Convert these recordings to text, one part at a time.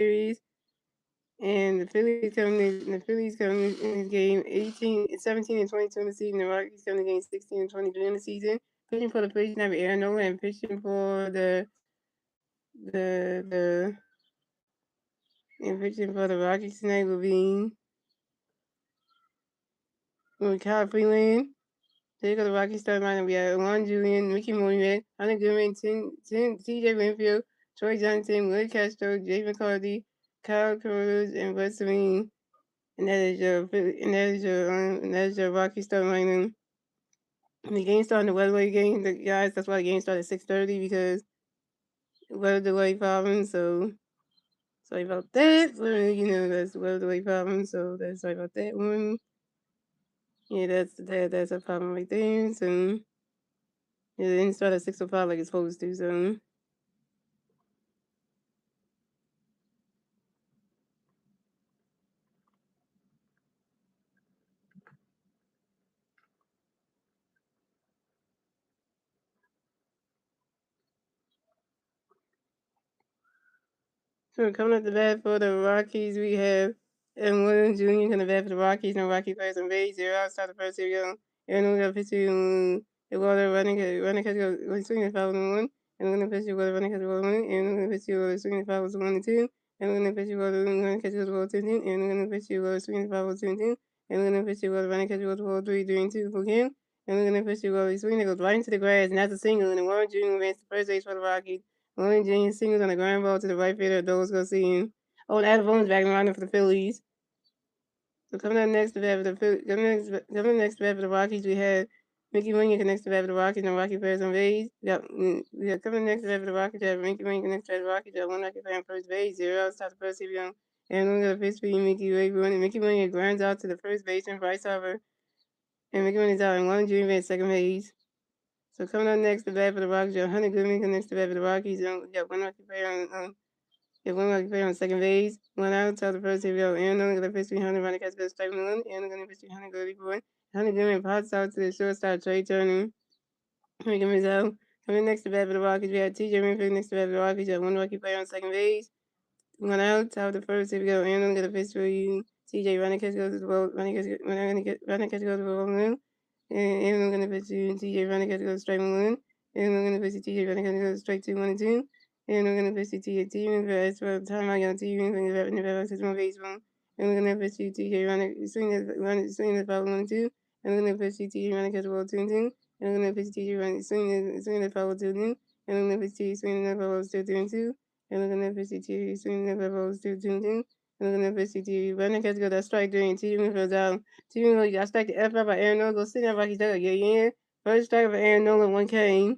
series. And the Phillies coming in this game 17-22 in the season. The Rockies coming in game 16-23 in the season. Pitching for the Phillies tonight with Aaron Nola, and pitching for the Rockies tonight will be Kyle Freeland. There go the Rockies starting lineup. We have Juan Julian, Mickey Mooney, Hunter Goodman, T.J. Winfield, Troy Johnson, Will Castro, Jay McCarthy, Kyle Cruz, and Bud Serene. And that is your Rockies starting lineup. The game started the weather delay game, guys. That's why the game started at 6:30 because weather delay problems. So sorry about that. That's weather delay problems. So that's sorry about that one. Yeah, that's a problem right there. So it didn't start at 6:05 like it's supposed to. So coming up the bat for the Rockies, we have Evan Williams Jr. coming to bat for the Rockies. No Rocky players on base. 0 outside the first area. And we got pitching Eduardo running catch go swinging the foul on 1. And we're gonna pitch Eduardo running catch go 1. And we're gonna pitch Eduardo swinging the foul 1 and 2. And we're gonna pitch Eduardo running catch go 2 and 2. And we're gonna pitch Eduardo swinging the foul 2 and 2. And we're gonna pitch Eduardo running catch go 3 and 2 for him. And we're gonna pitch Eduardo swinging that goes right into the grass, and that's a single. And the Warren Jr. advanced to first base for the Rockies. Willie Jr. singles on the ground ball to the right fielder. Those go see him. Oh, and Adam Bones back in the lineup for the Phillies. So coming up next to bat for the Rockies, we have Mickey Williams connects to bat for the Rockies and Rocky players on base. We got coming next to bat for the Rockies. We have Mickey Williams connects to bat for the Rockies. We have 1 Rocky player on first base. 0 outside the first field. And we're going to pitch for Mickey Williams. Mickey Williams grounds out to the first baseman, Bryce Harper. And Mickey Williams out in one junior at second base. So coming up next to bat for the Rockies, we have Hunter Goodman connects to bat for the Rockies. We got 1 Rocky player on second base. 1 out to the first field. And we're going to pitch 300 running catch goes strike 1. And we're going to pitch 300 go for 100 Goodman pops out to the shortstop, Trey Turner. Coming next to bat for the Rockies, we have T.J. Winfield next to bat for the Rockies. We have 1 Rocky player on second base. 1 out to the first field. And we're going to pitch for you. T.J. running catch goes to the ball. Running catch goes to the ball. And we're going to pitch you. T.J. running catch goes strike 1. And we're going to pitch you. T.J. running catch goes strike 2, 1 and 2. And we're going to pitch you T.J. Winfield for the time I got T.J. Winfield in the back to one baseball. And we're going to pitch you T.J. running swing the foul 1 and 2. And we're going to pitch you T.J. running catch ball 2 and 2. And we're going to pitch T.J. running swing the foul 2 and 2. And we're going to pitch T.J. swinging the foul 2 3 and 2. And we're going to pitch T.J. swinging the foul 2 2 and 2. And we're going to pitch T.J. running catch go that strike 3 and T.J. Winfield down. T.J. Winfield got struck the F out by Aaron Nola. Go sit down like he's done again. First strike for Aaron Nola, 1 K.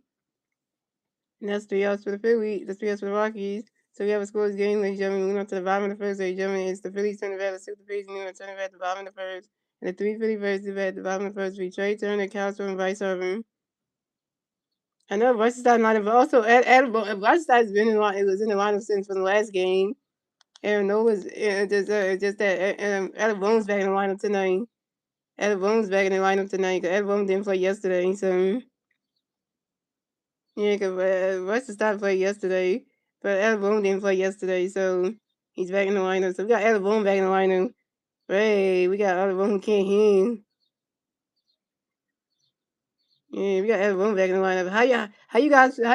And that's 3 outs for the Phillies. That's 3 outs for the Rockies. So we have a scoreless game, ladies and gentlemen. Moving on to the bottom of the first, ladies and gentlemen. It's the Phillies turning back. Let's see what the Phillies doing. Turning back at the bottom of the first. And the 3 Philly versus at the bottom of the first. We Trey Turner, Castro, and Bryce Harper. I know Bryce is starting lineup, but also Bryce has been in the lineup since from the last game. Aaron Nola's just that Adam Bones back in the lineup tonight. Adam Bones back in the lineup tonight because Adam Bones didn't play yesterday. So yeah, because Bryce started playing yesterday, but Adam Boone didn't play yesterday, so he's back in the lineup. So we got Adam Boone back in the lineup. Hey, we got Adam Boone who can't hit. Yeah, we got Adam Boone back in the lineup. How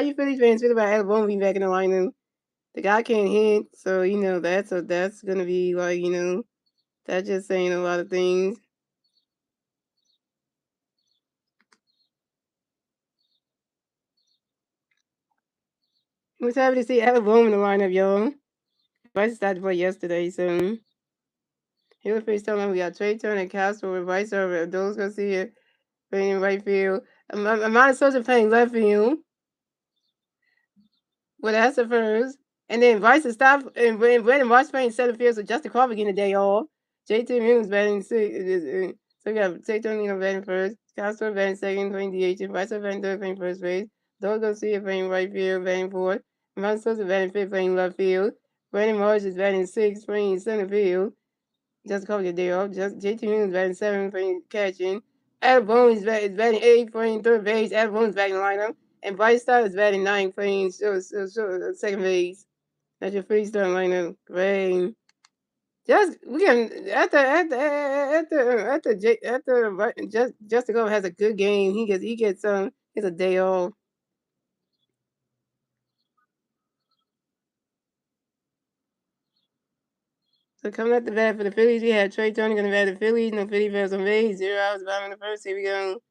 you Phillies fans feel about Adam Boone being back in the lineup? The guy can't hit, so that's gonna be like that's just saying a lot of things. We're happy to see Adam Boone in the lineup, y'all. Bryce started to play yesterday, so here we face time. We got Trey Turner, Castro, and Bryce over. Those gonna see it. Playing in right field. Amanda Sosa playing left field. Well, that's the first. And then Bryce is stopped, and Brandon Marsh playing center field, so Justin Crawford getting a day off. JT Mills batting six. So we got Trey Turner batting first. Castro batting second, playing DH. And Bryce batting third, playing first base. Those gonna see it playing right field, batting fourth. Amanda Sosa batting fifth, playing left field. Brandon Marsh is batting sixth, playing center field. Just called your day off. JT Mills batting seventh, playing catching. Adam Boone is batting eighth, playing third base. Adam Boone is back in the lineup. And Bryce Stott is batting ninth, playing second base. That's your Phillies starting lineup. Great. Just we can after just to go has a good game. He gets a day off. So coming at the bat for the Phillies, we had Trey Turner gonna bat the Phillies. No Philly fans on base. 0 outs, bottom in the first. Here we go.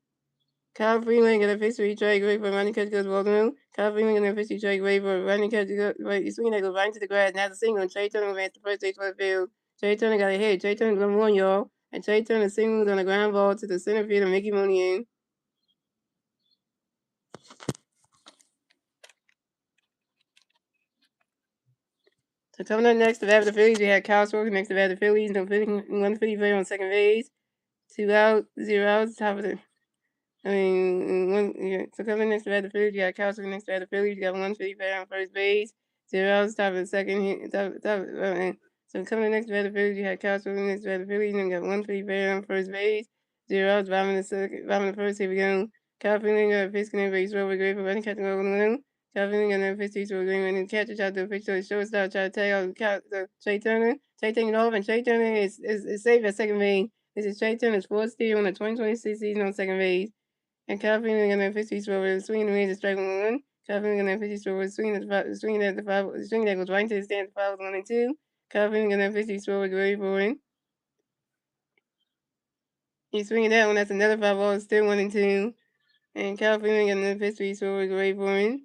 Kyle Freeland gonna fix for trade great for running catch goes Baltimore. Kyle Freeland gonna fix trade great for running catch go right. He's swinging that goes right into the grass. Now the single. And Trey Turner advanced the first stage for the field. Trey Turner got a hit. Trey Turner gonna one y'all. And Trey Turner singled on a ground ball to the center field of Mickey Mooney in. So coming up next to bat the Phillies, we had Kyle Sorkin next to bat the Phillies. No Philly, one Philly player on second base. 2 out, 0 outs. Top of the so coming next to bat the Phillies, you got Kyle next to bat the Phillies. You got one Philly player on first base. 0 outs, top of the second. So coming next to bat the Phillies, you had Kyle next to bat the Phillies. And you got one Philly player on first base. 0 outs, bottom of the first. Here we go. Kyle Freeland got a pitch connect base over great for running catching over the limb. Kyle Freeland got another pitch to a green and the catcher tried to pitch to the shortstop, try to tag out Trey Turner. Trey taking it off, and Trey Turner is safe at second base. This is Trey Turner's fourth steal in the 2026 season on second base. And California gonna 50 over swinging the range of strike 1. California gonna 50 over swinging at the five swinging that goes right into the stand 5-1-2. California gonna 50 over great for it. He's swinging that one, that's another 5 ball, still 1-2. And California gonna 50 over great for it.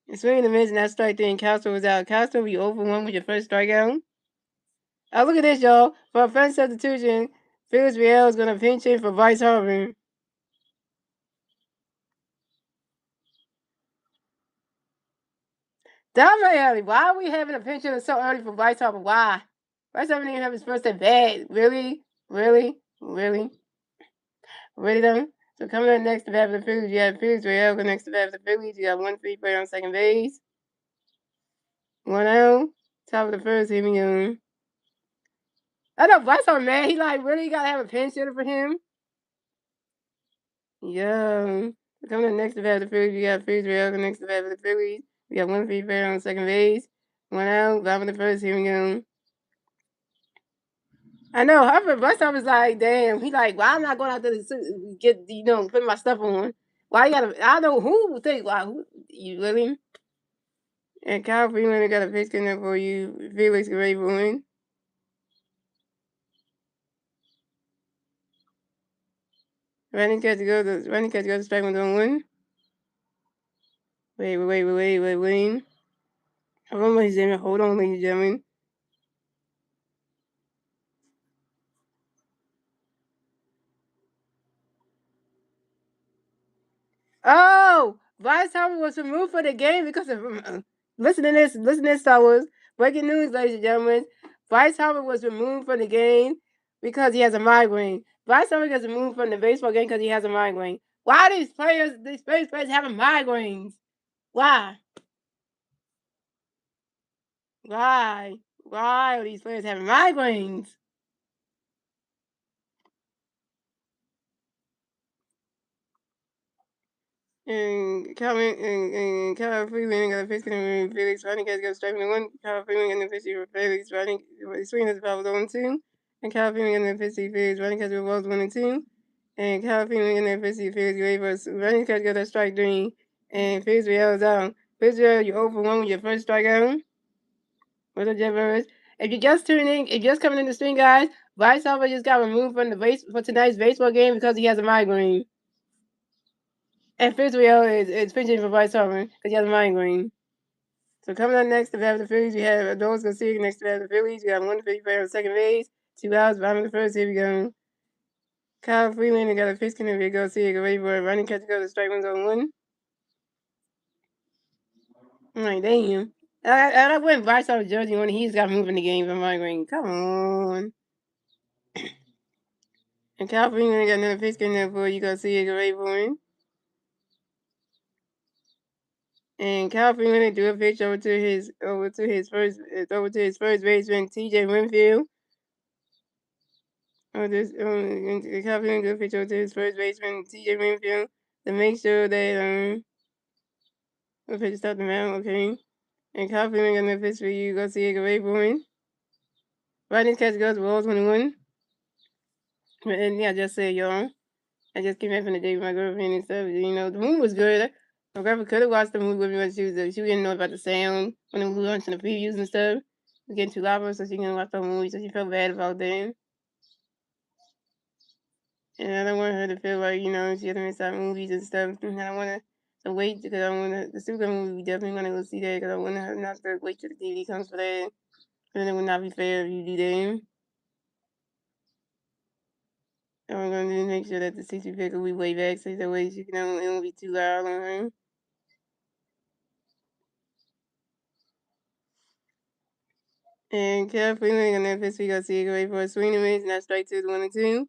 And swinging the mids and that strike there, and Castro was out. Castro, you over 1 with your first strikeout. Oh, look at this, y'all. For a first substitution, Phillies Real is gonna pinch in for Bryce Harper. Definitely. Why are we having a pinch hitter so early for Bryce Harper? Why? Bryce Harper didn't even have his first at bat. Really? Really? Really? Really though? So coming up next to bat for the Phillies, you have Phillies Real. Next to bat for the Phillies, you got one free player on second base. 1 out. Top of the first, here we go. I know Bryce Harper, man. He like really gotta have a pinch hitter for him. Yeah. Coming up next to bat for the Phillies, you got Phillies Real. Next to bat for the Phillies, you got one free player on second base. 1 out. Top of the first, here we go. I know Harper Bus stop is like, damn. He like, why I'm not going out there to get put my stuff on? Why you gotta? I know who would think. Why you really? And Kyle Freeland got a pitch in there for you. Felix Ray win. Running catch to go to strike 1 on 1. Wait. Hold on, ladies and gentlemen. Hold on, ladies and gentlemen. Oh, Bryce Harper was removed for the game because of. Listen to this, Star Wars. Breaking news, ladies and gentlemen. Bryce Harper was removed from the game because he has a migraine. Bryce Harper gets removed from the baseball game because he has a migraine. Why are these baseball players having migraines? Why? Why? Why are these players having migraines? And Kyle Freeland got a pitch in Felix running catch goes strike 1. Kyle Freeland got a pitch for Felix running swinging as power 1-2. And Kyle Freeland got a pitch for Felix running catch was 1-2. And Kyle Freeland got a pitch for Felix Ravers running catch got a strike 3. And Felix Real is out. Felix Real, you 0 for 1 with your first strikeout. What's up, Jeff Rivers? If you're just tuning, if you're just coming in the stream, guys, Bryce Harper just got removed from the base for tonight's baseball game because he has a migraine. And Fitzgerald is pitching for Bryce Harper because he has a migraine. So coming up next to bat the Phillies, we have Adolis Garcia next to bat the Phillies. We got one Philly player on second base, 2 outs, bottom of the first. Here we go. Kyle Freeland got a pitch connect with Garcia, go ready for a running catch to go to strike 1 on 1. I'm like, damn. I went Bryce Harper jersey when he's got moving the game for migraine. Come on. And Kyle Freeland got another pitch connect for you, Garcia, go ready for him. And Kyle Freeland threw a pitch over to his first baseman T.J. Winfield. Kyle Freeland threw a pitch over to his first baseman T.J. Winfield to make sure that We'll pitch start the mound, okay. And Kyle Freeland got no pitch for you. Go see it, great boy. Riding catch goes balls 21. And yeah, I just said, y'all. I just came back from the day with my girlfriend and stuff. You know, the movie was good. My girlfriend could have watched the movie with me, but she didn't know about the sound when we were watching the previews and stuff. It was getting too loud, so she couldn't watch the movie, so she felt bad about that. And I don't want her to feel like, you know, she has to miss out movies and stuff. And I don't want to wait because I want the Superman movie. We definitely want to go see that because I want her not to wait till the DVD comes for that. And it would not be fair if you do that. And we're going to make sure that the 60 pick will be way back so that way she can, it won't be too loud on her. And Cal Freeland on that pitch, we got Seagull for a swing and miss, not strike two, 1-2.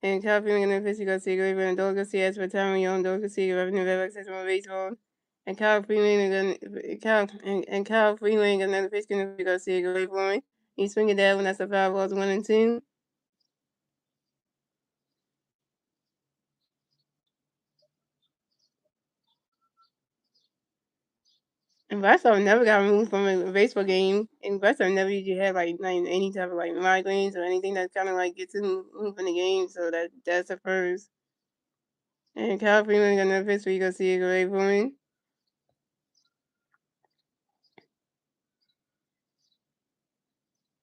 And Cal Freeland on that pitch, we got Seagull for a dog go see as for time and young dog go see revenue back access from baseball. And Cal Freeland and Cal Freeland another pitch can we got Seagull for me. He's swinging that when that's a foul balls 1-2. And Barstow never got removed from a baseball game. And Barstow never usually had like any type of like migraines or anything that kind of like gets him moved from the game. So that's a first. And Cal Freeland got another pitch where you go see it away for me.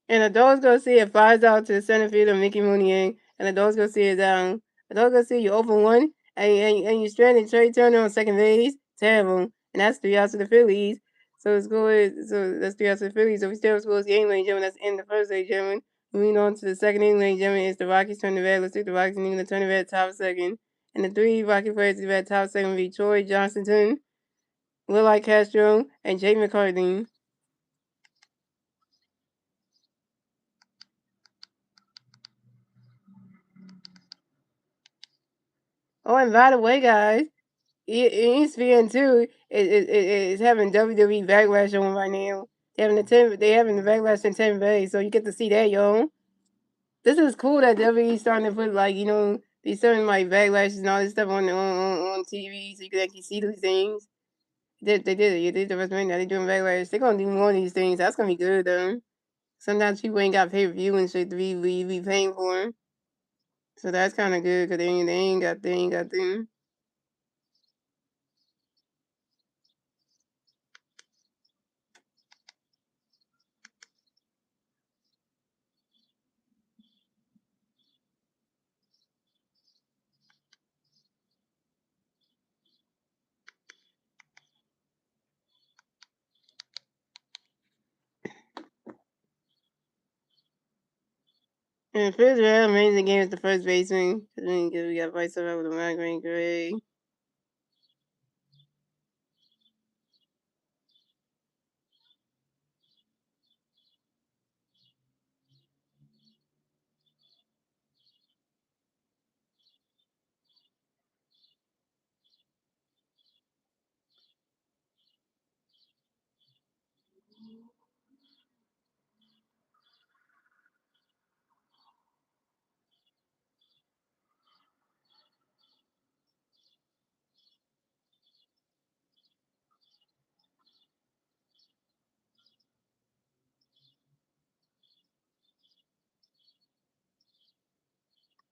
And the dogs go see it flies out to the center field of Mickey Mooney, and the dogs go see it down. The dogs go see you open one, and you stranded Trey Turner on second base. Terrible. And that's 3 outs to the Phillies. So that's 3 outs to the Phillies. So we still score the game, ladies and gentlemen. That's in the first, ladies and gentlemen. Moving on to the second inning, ladies and gentlemen, it's the Rockies turn the red. Let's take the Rockies inning to turn the red top second. And the three Rocky players to bat top second will be Troy Johnston, Willie Castro, and Jay McCartney. Oh, and by the way, guys, ESPN too is having WWE Backlash on right now. They having the Backlash in Tampa Bay, so you get to see that, yo. This is cool that WWE starting to put like these certain like backlashes and all this stuff on TV, so you can actually see these things. They did it. They did the WrestleMania. They doing backlash. They're gonna do more of these things. That's gonna be good though. Sometimes people ain't got pay per view and shit to be paying for them. So that's kind of good because they ain't got them. And first round, amazing game is the first baseman. Cause we got Vice up with a migraine gray.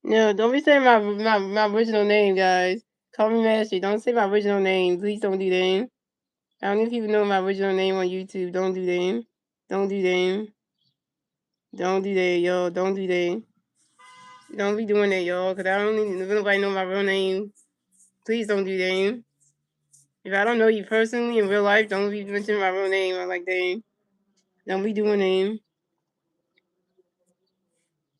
No, don't be saying my original name, guys. Call me Master. Don't say my original name. Please don't do that. I don't know if people know my original name on YouTube. Don't do that. Don't do that. Don't do that, y'all. Don't do that. Don't be doing that, y'all. Cause I don't need if nobody know my real name. Please don't do that. If I don't know you personally in real life, don't be mentioning my real name or like that. Don't be doing that.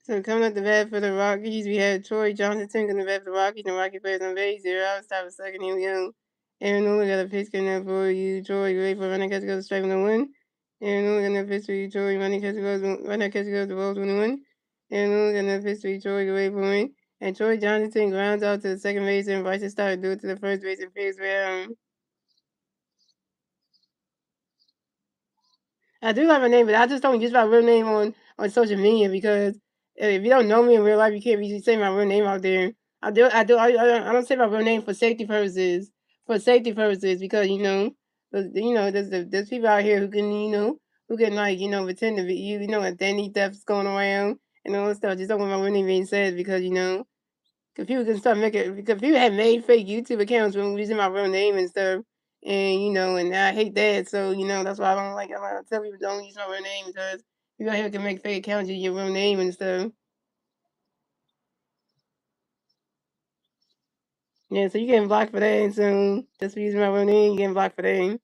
So coming up the bat for the Rockies, we had Troy Johnson in the bat for the Rockies, and Rocky players on base. 0 outs, top of second, here we go. Aaron Nola got a pitch coming up for you, Troy. You ready for running catch goes strike 1-1. Aaron Nola got a pitch for you, Troy. Running catch goes the balls 1-1. Aaron Nola got a pitch for you, Troy. You ready for me? And Troy Johnson grounds out to the second base, and Bryce started to do it to the first base and first round. I do have a name, but I just don't use my real name on social media because if you don't know me in real life, you can't really say my real name out there. I don't say my real name for safety purposes. For safety purposes, because But there's people out here who can like pretend to be identity thefts going around and all this stuff. Just don't want my real name being said because because people can start making because people have made fake YouTube accounts when using my real name and stuff. And and I hate that. So that's why I don't tell people don't use my real name because people out here can make fake accounts using your real name and stuff. Yeah, so you getting blocked for that, and so just for using my real name, you getting blocked for that.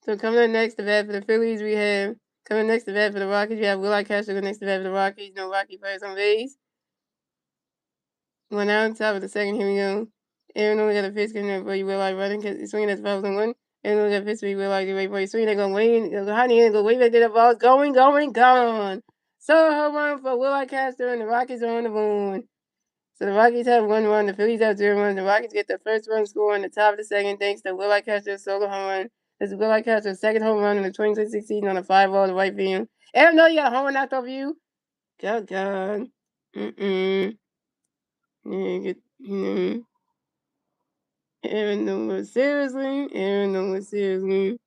So coming up next to bat for the Phillies, we have coming next to bat for the Rockies. We have Will Castro next to bat for the Rockies. No Rocky players on base. One out, top of the second. Here we go. Aaron only got a pitch coming up for you. Will running because swinging at 5-1. Aaron only got a pitch for you. Will get ready for you. Swinging, they're going way. Honey, go way back to the ball's going, gone. So home run for Will Castro, and the Rockies are on the moon. So the Rockies have 1 run. The Phillies have 0 runs. The Rockies get the first run score on the top of the second thanks to Will Castro's solo home run. This is Will Castro's second home run in the 2026 season on a 5-ball to right field. Aaron, no, you got a home run knocked off you. God. Mm-mm. Yeah, Aaron, no, seriously? Aaron, no, seriously?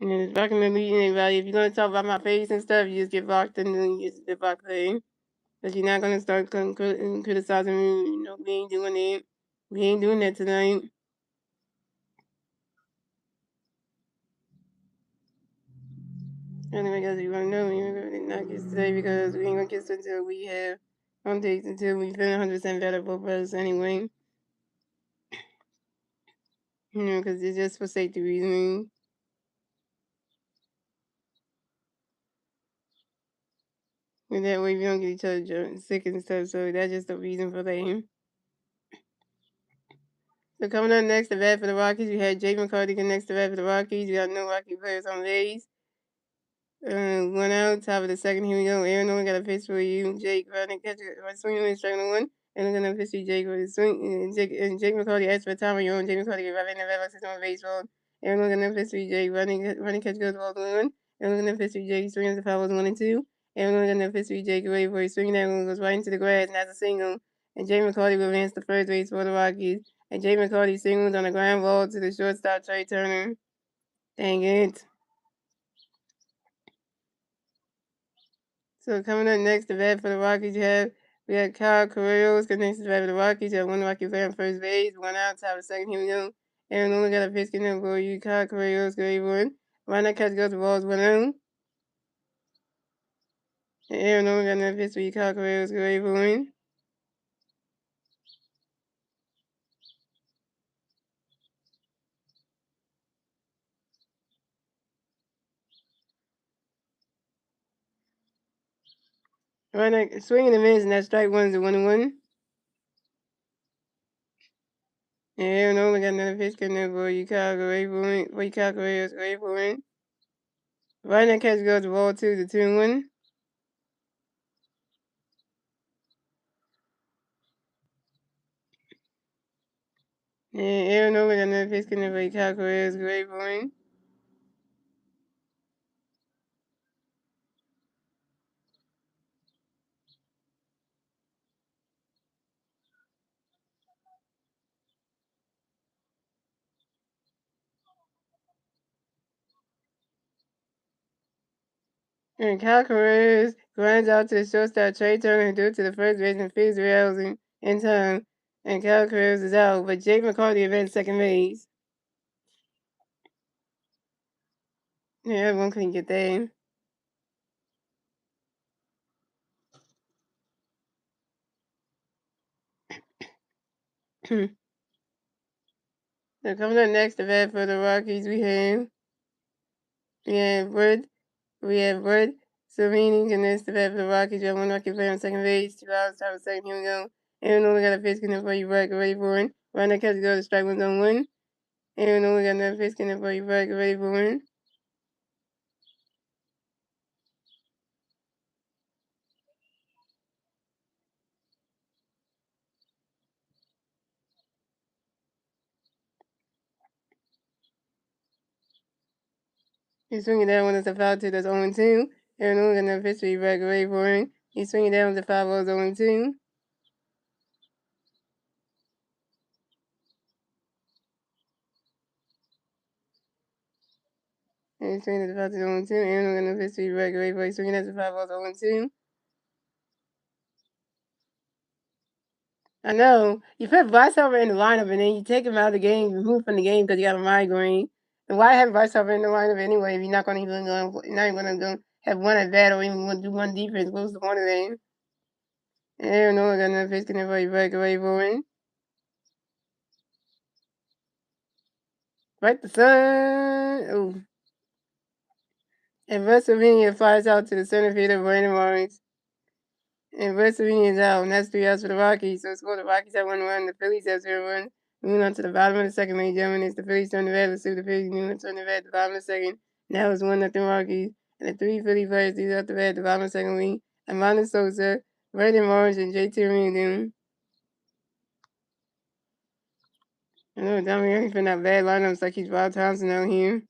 And it's back in the meeting, anybody. If you're going to talk about my face and stuff, you just get blocked and then you just get blocked. But you're not going to start criticizing me. We ain't doing it. We ain't doing that tonight. Anyway, guys, if you want to know, we're going to not kiss today because we ain't going to kiss until we have home dates until we feel 100% better both of us anyway. Because it's just for safety reasons. And that way we don't get each other sick and stuff. So that's just the reason for that. So coming up next, the bat for the Rockies, we had Jake McCarthy next to bat for the Rockies. We got no Rocky players on base. 1 out, top of the second. Here we go. Aaron only got a pitch for you. Jake running, catch it, swinging and striking one. And I'm gonna pitch to Jake with a swing. And Jake McCarthy asked for a time on your own. Jake McCarty right in the red box on baseball. Aaron gonna pitch to Jake running, catch goes ball to one. Aaron gonna pitch to Jake swinging the foul was 1-2. Aaron gonna pitch to Jake away for a swing that one goes right into the grass and that's a single. And Jake McCarty will advance the first base for the Rockies. And Jake McCarty singles on a ground ball to the shortstop Trey Turner. Dang it. So coming up next, the bat for the Rockies, we have Kyle Correos next to the bat for the Rockies. You have one Rocky player on first base, 1 out, top of the second. Here we go. Aaron only got a pitch in for you. Kyle Correos, great one. Why not catch goes the balls 1 out? And Aaron only got another pitch for you. Kyle Correos, great one. Why not swinging the miss and that strike one is a 1-1. And Aaron only got another pitch in for you. Kyle Correos, great one. Why not catch goes the ball 2 is a 2-1. And Aaron only got another pitch in for you. Kyle Correos, great one. And Kyle Correas grinds out to the shortstop Trey Turner due to the first baseman Fitzgerald in time. And Kyle Correas is out, but Jake McCarty advanced second base. Yeah, everyone couldn't get that. So coming up next, the bat for the Rockies, we have Wood. So meaning and that's the bat for the Rockies. We have one Rocky player on second base, 2 outs, top of second. Here we go. Aaron only got a pitch in for you, ready for it. Right now, catch go to strike one's on one. Aaron only got another pitch in for you, ready for it. He's swinging down when it's a foul tip that's 0-2. Aaron Nola got enough history back away for him. He's swinging down with the 5 balls 0-2. And he's swinging at the foul tip 0-2. Aaron Nola got enough history back away for him. He's swinging at the 5 balls 0-2. I know. You put Bryce Harper in the lineup and then you take him out of the game, remove from the game because you got a migraine. And why have Bryce Harper in the lineup anyway if you're not going to even go have one at bat or even do one defense? What's the point of that? And Aaron Nola got enough history for you back away for him. Right the sun. Ooh. And Pennsylvania flies out to the center field of Brandon Lawrence. And Pennsylvania is out, and that's 3 outs for the Rockies. So score the Rockies have 1-1, the Phillies have 0-1. Moving on to the bottom of the second, ladies and gentlemen, it's the Phillies turn the red. Let's see if the Phillies moving turn the red at the bottom of the second. Now it's 1-0 Rockies. And the 3 Philly players, these out the red at the bottom of the second league. Amanda Sosa, Brandon Lawrence, and JT Realmuto. I know Dominic been that bad lineups like he's Bob Thompson out here.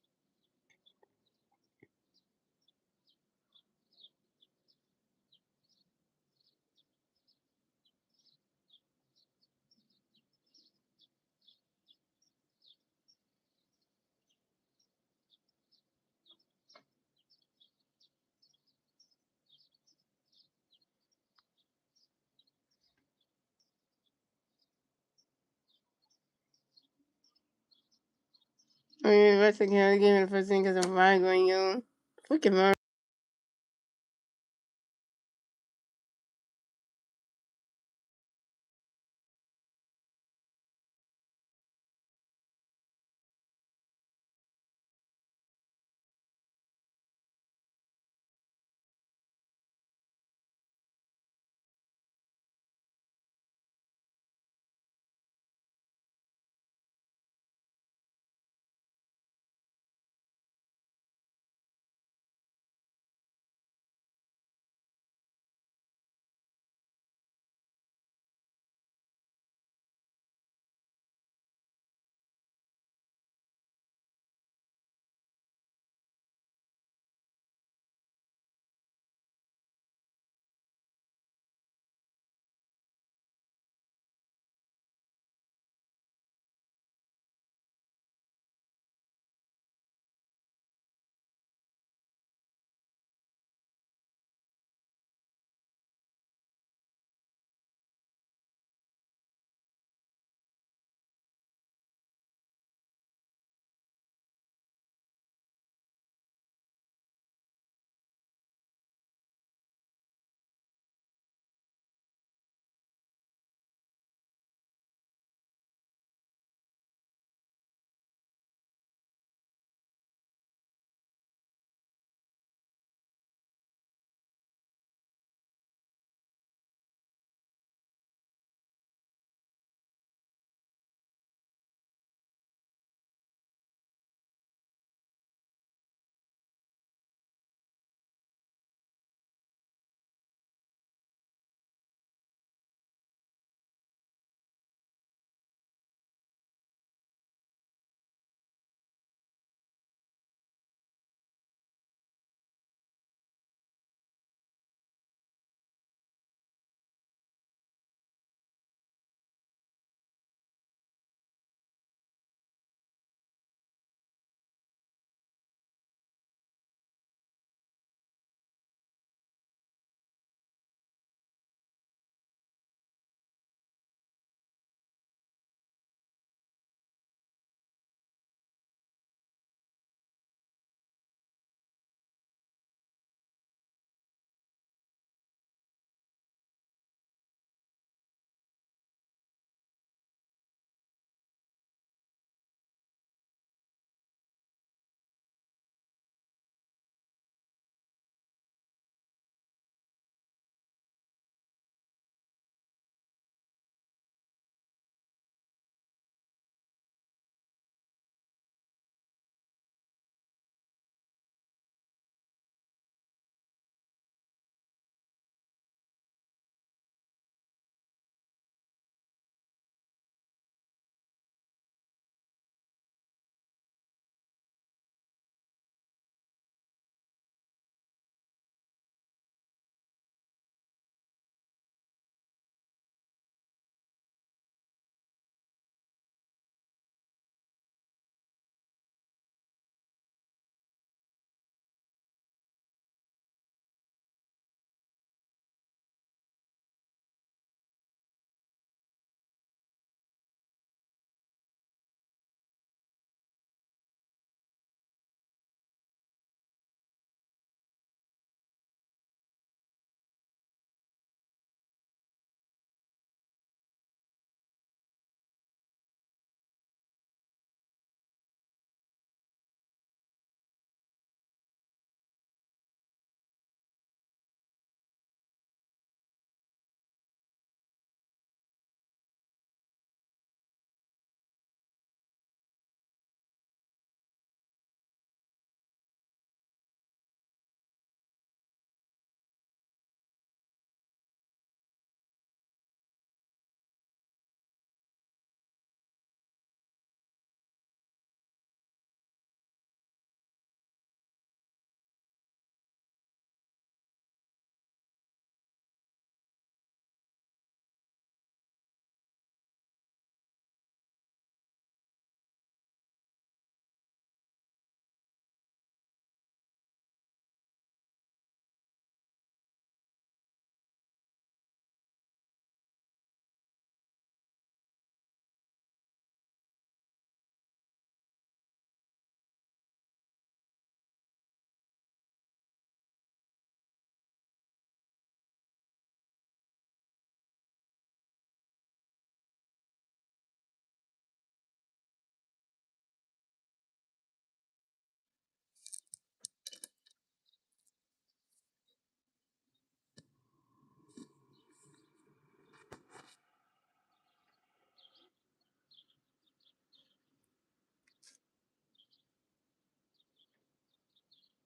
I mean, the rest of the game in the first inning because of Ryan going young. Freaking Mark.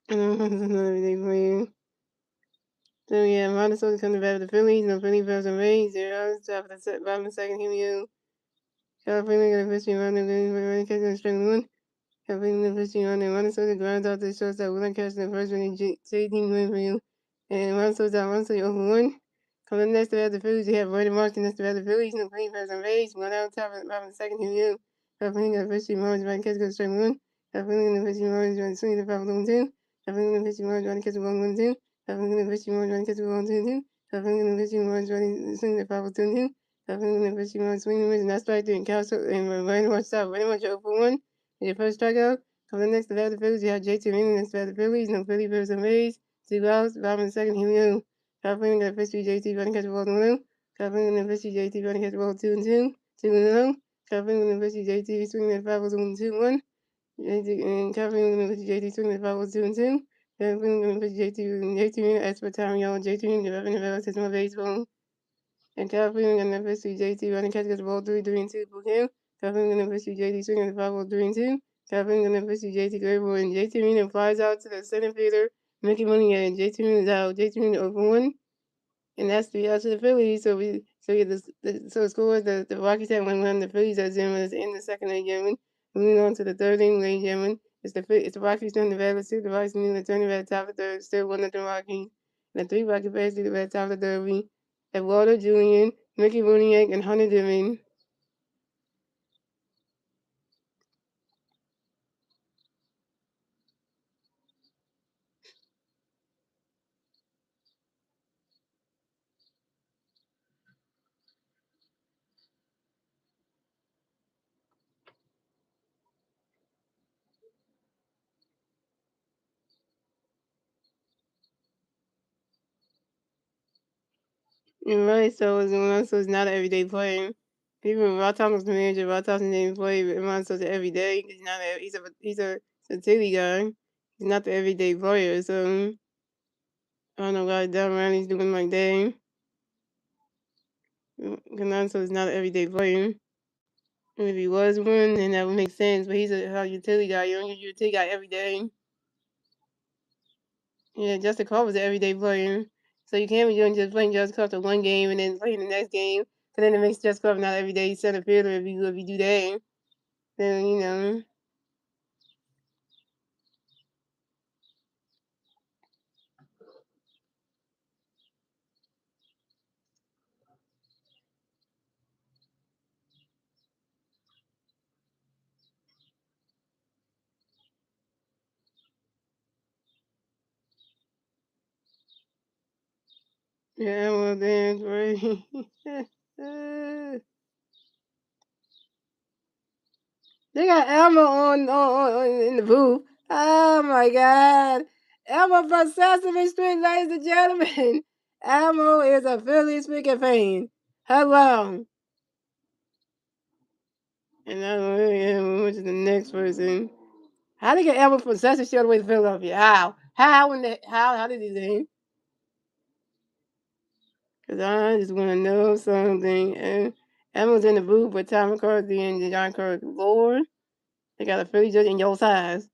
Another day playing. So yeah, Minnesota coming back with the Phillies. No Phillies versus the Rays. 0 top of the bottom of the second. Here we go. California got a pitch around the running catch on string one. California pitching on the Minnesota grounds out the shortstop. One catch in the first inning. 18 win for you. And Minnesota down 1 over 1. Coming next to the Phillies, you have Brandon Martin next to the Phillies. No Phillies versus the Rays. One out top of the bottom of the second. Here we go. California got a pitch around the running catch on string one. California got a pitch around the swing the foul 1-2. California got a pitch around the running catch 1-1-2. California got a pitch around the running catch 1-2-2. California got a pitch around the running swing the foul 2-2. California got a pitch around swing the miss and that's strike 3 and Cal and Brandon Martin stop. Brandon Martin 0 for 1. Your first strikeout. Coming next to the Phillies, you have JT Raymond next to the Phillies. No Philly versus the Rays. 2 outs. Bottom of the second. Here we go. California got a pitch to JT running catch ball 1-0. California got a pitch to JT running catch ball 2-2. 2-0. California got a pitch to JT swinging at 5 1-2-1. And California got a pitch to JT swinging at 5 2-2. California got a pitch to JT Raymond as for time, y'all. JT Raymond developing the ball system of baseball. And California got a pitch to JT running catch gets ball 3-3-2 for him. California got a pitch to JT swinging at 5 3-2. California got a pitch to JT Grable and JT Raymond flies out to the center fielder. Mickey Money and JT Raymond is out. JT Raymond over 1. And that's 3 outs to the Phillies. So the score is the Rockies had 1-1. The Phillies at 0 in the second inning, gentlemen. Moving on to the third inning, ladies and gentlemen. It's the Rockies turn the bad 2. The Rockies need to turn the bad top of the third. Still 1-0 Rockies. And the 3 Rockies players do the bad top of the third. Eduardo Julian, Mickey Rooney, and Hunter Dillon. You're right, so it's not an everyday player. Even Rod Thomas, the manager, Rod Thomas didn't play Monso's every day. He's not he's a utility guy. He's not the everyday player. So I don't know why Don Riley's doing like that. Ganonso is not an everyday player. And if he was one, then that would make sense. But he's a utility guy. You don't use utility guy every day. Yeah, Justin Cole was an everyday player. So you can't be doing just playing Justin Cole for one game and then playing the next game. Because then it makes Justin Cole not everyday center fielder if you do that. Then, you know. Yeah, well, then, right. They got Elmo on in the booth. Oh my God. Elmo from Sesame Street, ladies and gentlemen. Elmo is a Philly speaking fan. Hello. And now we move to the next person. How did they get Elmo from Sesame Street all the way to Philadelphia? How? How did he do? Because I just want to know something. Elmo's in the booth with Tom McCarthy and John Kirk. Lord, they got a Philly judge in your size.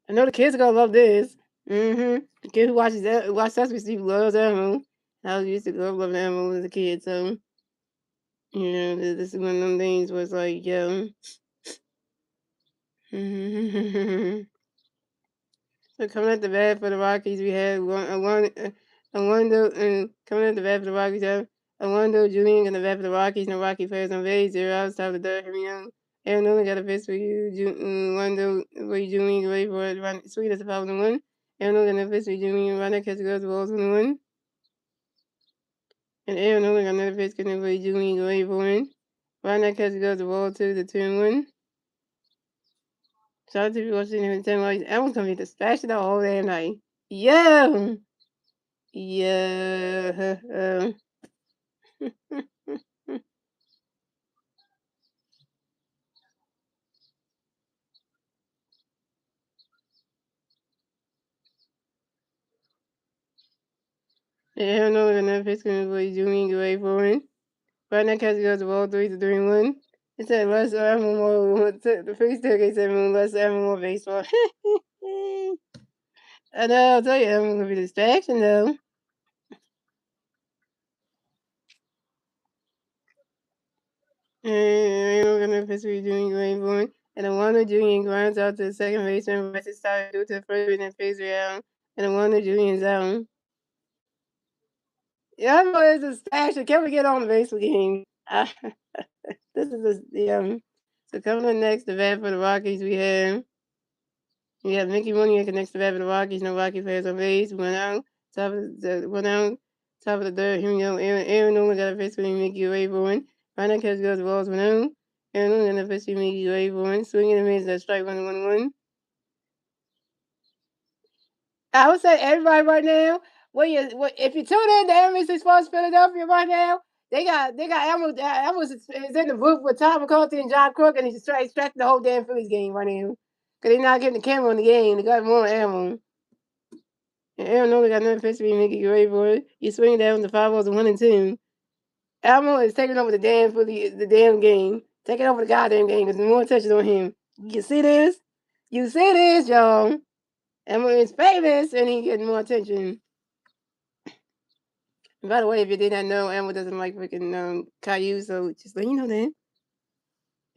I know the kids are gonna love this. The kid who watch Sesame Street loves Elmo. I was used to love Elmo as a kid, so you know this is one of them things where it's like, yo. So coming at the bat for the Rockies, we had coming at the bat for the Rockies, have Orlando Julian in the bat for the Rockies, and the Rocky players on base, 0 outs, top of the third, here we go. Aaron Nolan got a pitch for you, Orlando, where you Julian, ready for it, run, sweet as a foul and one. Aaron Nolan got a pitch for Julian, run that catch goes, balls 1-1. And Aaron Nolan got another pitch, getting for Julian, ready for it. Run that catch goes, the ball 2-1. Shout out to people watching him and telling me, Aaron's gonna be distracted the whole damn night. Yeah. Yeah. Yeah, no, we're not fixing for Julian Gray for it. Right now, Cassie goes to ball 3-1. It said less more. The first tailgate said less more baseball. I know, I'll tell you, I'm gonna be a distraction though. And we're gonna officially doing Rainbow. And the Wonder Junior grounds out to the second baseman, Rice started due to the first base and face round. And the Wonder Junior's out. Yeah, I know it's a distraction. Can we get on the baseball game? This is so coming up next, the bat for the Rockies, we have Mickey Mooney next to bat for the Rockies. No Rocky players on base. Top of the third. Here we go. Aaron Nolan got a pitch for Mickey Wayborn. Final catch goes to balls 1-0. Aaron Nolan got a pitch for Mickey Wayborn. Swinging and miss that strike 1-1-1. I would say everybody right now. If you tune in to NBC Sports Philadelphia right now, they got Amos is in the booth with Tom McCarthy and John Crook, and he's extracting the whole damn Phillies game right now because they're not getting the camera on the game. They got more ammo. And Aaron Nola got another pitch to be making you ready for it. He's swinging down the 5 balls and 1-2. Almo is taking over the damn game, taking over the goddamn game because more touches on him. You see this? You see this, y'all? Elmo is famous and he getting more attention. And by the way, if you did not know, Elmo doesn't like freaking Caillou, so just let you know that.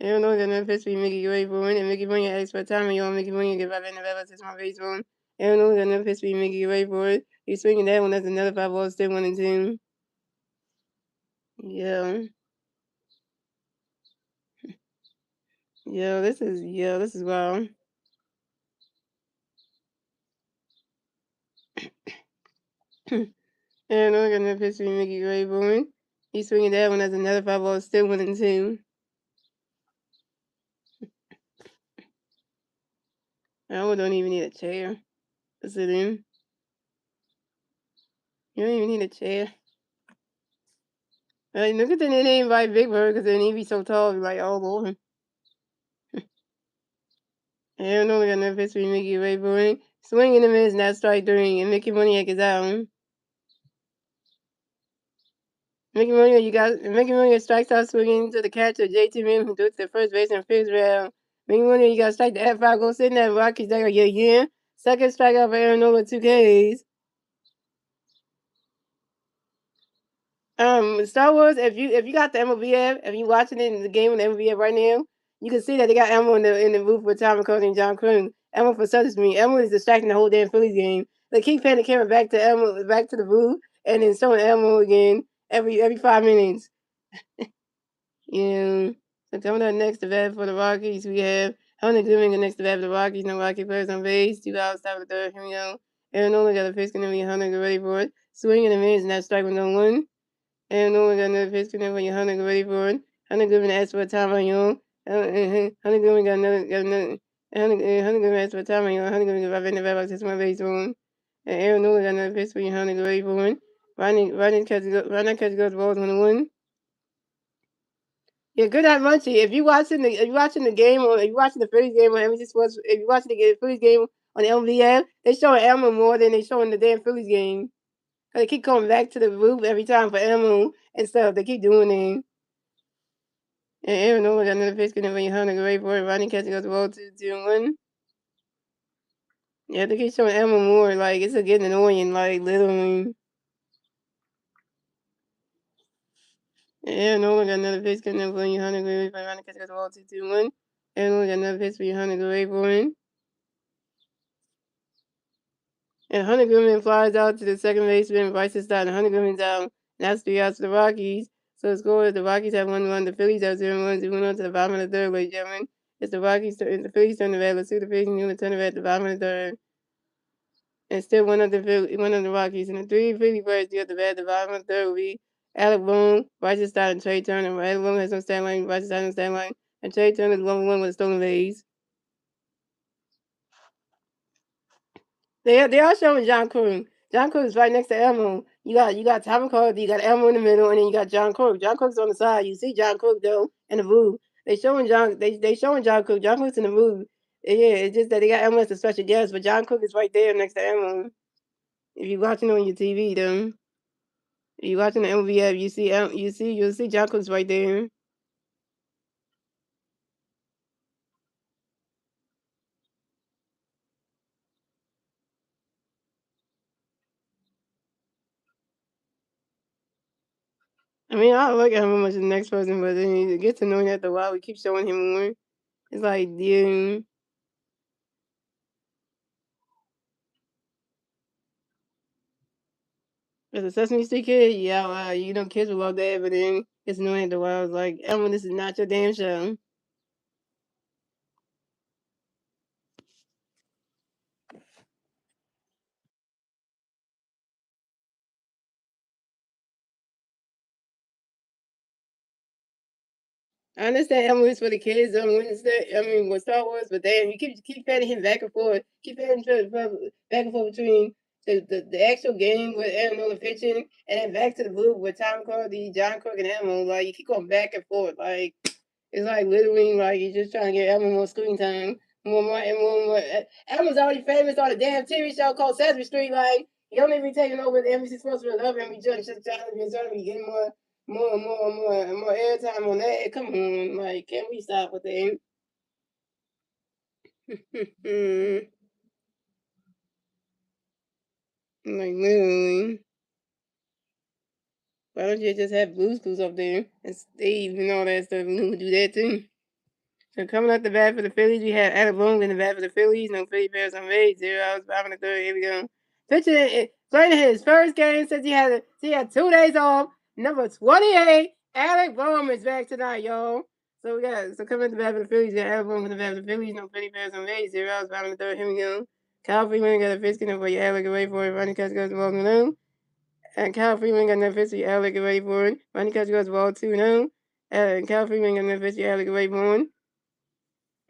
I don't know, gonna pitch be Mickey Ray Bowen and Mickey Bowen asked for time and you want Mickey Bowen give up in the level to my baseball. I don't know, gonna pitch be Mickey Ray Bowen. He's swinging that one, that's another 5 balls, still 1-2. Yeah. This is wild. And I'm gonna pitch me Mickey Rayburn. He's swinging that one as another 5 balls, still 1-2. I don't even need a chair to sit in. You don't even need a chair. Like, look at the name by Big Bird because then he'd be so tall, be like all over him. And I'm gonna pitch me Mickey Rayburn. Swinging and miss, not strike three, and Mickey Moniak is out. Mickey Mooney strikes out swinging to the catcher, JT Rim, who took the first base in fifth round. Mickey Mooney, you got strike the F5, go sit in that Rockies, they yeah, yeah. Second strikeout for Aaron Nola, 2 Ks. Star Wars, if you got the MLB app, if you watching it in the game on the MLB app right now, you can see that they got Elmo in the booth with Tom McCarthy and John Croom. Elmo for Sesame. Elmo is distracting the whole damn Phillies game. They keep panning the camera back to the booth, and then showing Elmo again every 5 minutes. Yeah. So coming up next to bat for the Rockies, we have Hunter Goodman next to bat for the Rockies. No Rocky players on base. 2 outs, top of the third. Here we go. Aaron Nola got a pitch, gonna be Hunter, get ready for it. Swinging and miss, and that strike with no one. And no one got another pitch coming when you're Hunter ready for it. Hunter Goodman asked for a time on your own. Hunter Goodman Hunter Goodman asked for a time on your own. Hunter Goodman got 5 in the back box, 1 base on. And Aaron Nolan got another pitch when you're Hunter ready for it. Ronnie catch goes balls 1-1. Yeah, good night, Munchie. If you watching the game or if you watching the Phillies game on NBC Sports, if you watching the Phillies game on the LVF, they showing Elmo more than they showing the damn Phillies game. They keep coming back to the roof every time for Elmo and stuff. They keep doing it. And Aaron Nola got another pitch getting when Hunter great for it. Ronnie catching goes the ball 2-1. Yeah, they keep showing Elmo more. Like it's getting annoying. Like literally. And Aaron Nola got another pitch getting when Hunter great for it. Ronnie catching goes the ball 2-1. Aaron Nola got another pitch for Hunter great for it. And Hunter Goodman flies out to the second baseman. Bryce is starting. Hunter Goodman's out. And that's 3 outs to the Rockies. So the score is the Rockies have 1-1. The Phillies have 0-1. Moving on to the bottom of the third, ladies and gentlemen. It's the Phillies turn the bat. Let's see the Phillies and turn the bat at the bottom of the third. And still one of the Rockies. And the three Philly players do at the bat at the bottom of the third will be Alec Boone, Bryce is starting, Trey Turner. Alec Boone has no stat line. Bryce is starting stat line. And Trey Turner is 1-1 with a stolen base. They are showing John Crook. John Crook is right next to Elmo. You got Tom McCarthy, you got Elmo in the middle, and then you got John Crook. John Crook's on the side. You see John Crook though in the booth. They showing John Crook. John Crook's in the booth. Yeah, it's just that they got Elmo as a special guest, but John Crook is right there next to Elmo. If you're watching on your TV, then if you're watching the MVF, you'll see John Crook's right there. I mean, I like how much the next person, but then it gets annoying after a while. We keep showing him more. It's like, yeah, as a Sesame Street kid, yeah, you know, kids will love that, but then it's annoying after a while. It's like, Emma, this is not your damn show. I understand Emily's for the kids on Wednesday. I mean, with Star Wars, but damn, you keep patting him back and forth, keep patting him back and forth between the actual game with Animal pitching, and then back to the booth with Tom Cardy, John Cook, and Animal. Like you keep going back and forth. Like it's like literally like you're just trying to get Animal more screen time, more and more. Animal's already famous on a damn TV show called Sesame Street. Like he don't even be taking over the NBC Sports for love him. He just trying to be getting more airtime on that. Come on, like, can we stop with that? Like, literally. Why don't you just have Blue's Clues up there and Steve and all that stuff? And who would do that too? So coming up the bat for the Phillies, we have Adam Boone in the bat for the Phillies. No Philly Bears on base. 0 outs, 5 in the third. Here we go. Pitching playing his first game since he had 2 days off. Number 28, Alec Bohm is back tonight, y'all. So coming up the bat for the Phillies, we got Alec Bohm in the bat for the Phillies. No Philly Bears on base. 0 outs, 5 in the third. Here we go. Kyle Freeman got a pitch for you. Alec away for it. Ronnie Catch goes the ball 2-0. And Kyle Freeman got another pitch for you. Alec away for it. Ronnie Catch goes the ball 2-0. And Kyle Freeman got another pitch for you. Alec away for it.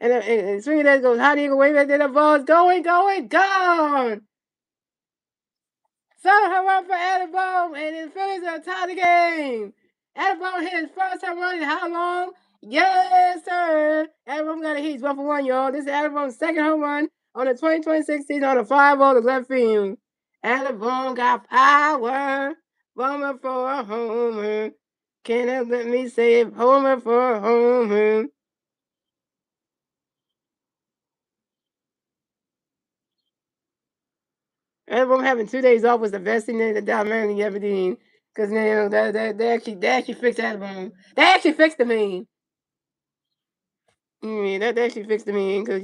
And swinging that goes high, you go way back there. The ball's going, gone. Somehow run for Adam and the Phillies are tied the game. Adam hit his first time run in how long? Yes, sir. Adam got a hit. He's 1-for-1, y'all. This is Adam's second home run on the 2026 season on a fly ball to left field. Adam got power. Homer for a homer. Can it let me say it? Homer for a homer. Everyone having 2 days off was the best thing that Don Manning ever did. Because now they actually fixed Alabama. They actually fixed the man. Yeah, that they actually fixed the man because